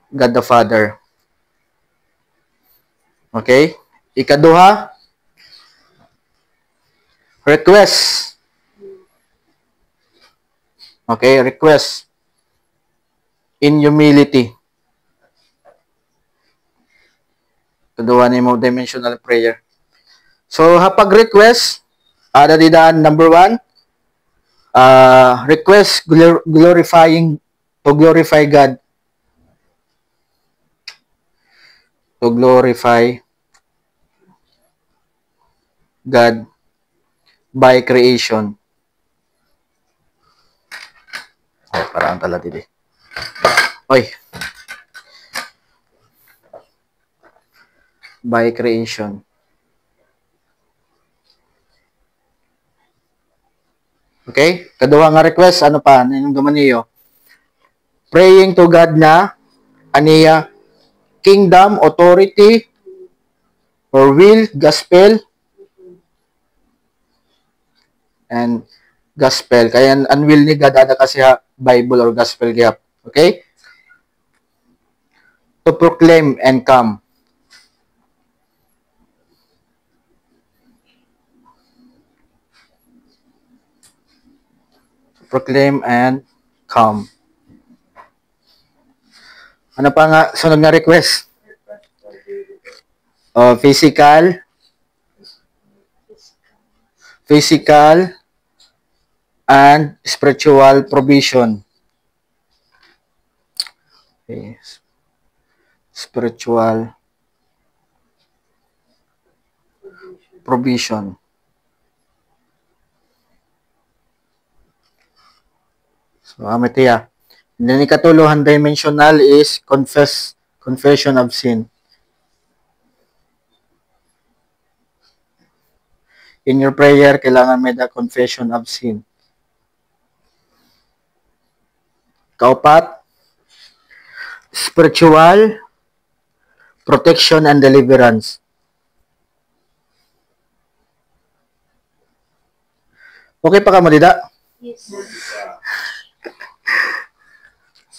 God the Father. Okay? Ikaduha, request. Okay, request. In humility. Ikaduha ni mo dimensional prayer. So, hapag request, ada didaan number 1, request to glorify God. To glorify God by creation. Parang tala dito. Oy. By creation. Okay? Kaduha nga request, ano pa? Anong gaman niyo? Praying to God na aniya kingdom, authority, or will, gospel, and gospel. Kaya ang will ni God ada kasi Bible or gospel gap. Okay? To proclaim and come. To proclaim and come. Ano pa nga sunod nga request? Physical and spiritual provision. Okay. Spiritual provision. So, amitiya. And then, ikatuluhan dimensional is confession of sin. In your prayer, kailangan may the confession of sin. Kaupat, spiritual protection and deliverance. Okay pa ka mo, Dida? Yes.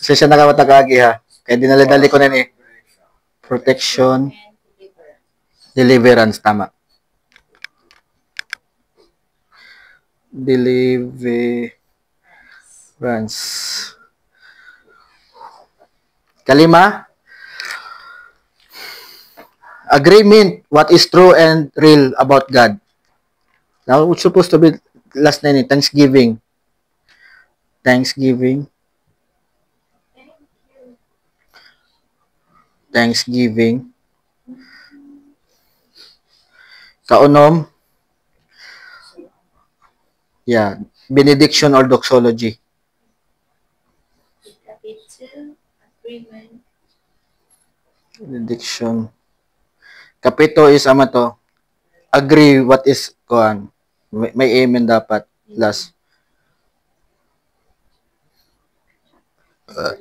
Kasi siya nakamatagagi ha. Kaya dinali-dali ko na ni. Protection, deliverance. Tama. Deliverance. Kalima, agreement, what is true and real about God. Now, it's supposed to be last na ni Thanksgiving. Thanksgiving. thanksgiving. Kaunom, yeah, benediction or doxology. Kapitsu, agreement. Benediction. Kapito is ama to. Agree what is kuan. May amen dapat last.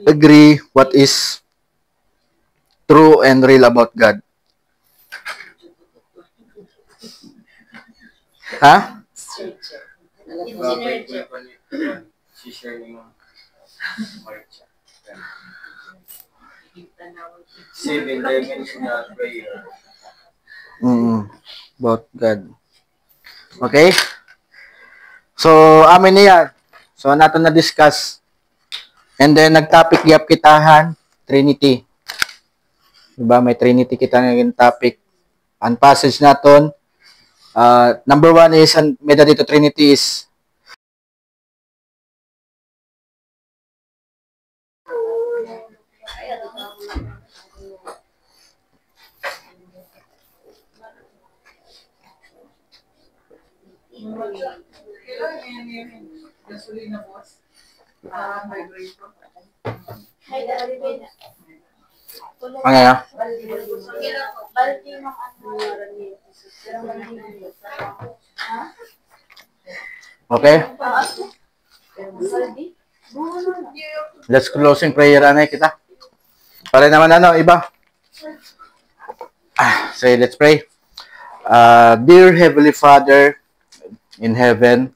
Agree what is true and real about God. Ha? Seven-dimensional prayer. About God. Okay? So, amin niya. So, nato na discuss. And then, nag-topic gyap kitahan, Trinity. Diba? May Trinity kita ngayong topic. Ang passage naton, number 1 is, ang meda dito Trinity is, Kailangan yun gasolina, boss. May grade po. Ay, dali ba na? ano yan? Balti ng ano. Okay? Balti? Let's closing prayer anay kita. Para naman iba. So let's pray. Dear Heavenly Father in heaven,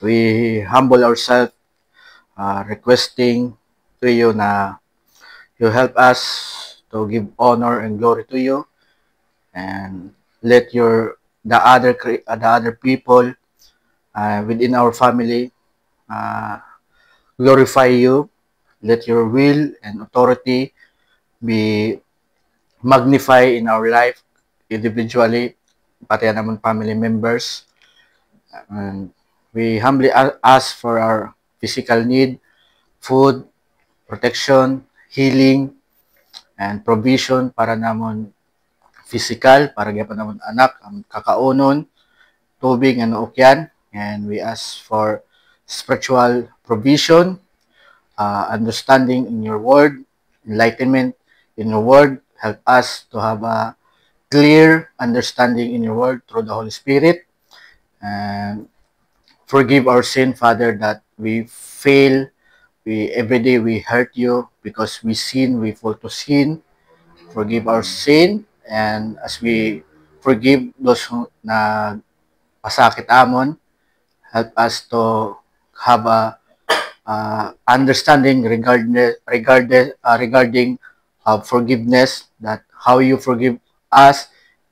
we humble ourselves, requesting to you na you help us to give honor and glory to you, and let the other people within our family glorify you. Let your will and authority be magnified in our life individually, pati naman family members. And we humbly ask for our physical need, food, protection, healing, and provision para namon physical, para gyapon namon anak, ang kakaunon, tubig and okyan. And we ask for spiritual provision, understanding in your word, enlightenment in your word. Help us to have a clear understanding in your word through the Holy Spirit. And forgive our sin, Father, that we fail. Every day we hurt you because we sin, we fall to sin. Forgive our sin, and as we forgive those who na pasakit amon, help us to have a understanding regarding forgiveness, that how you forgive us,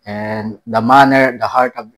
and the manner, the heart of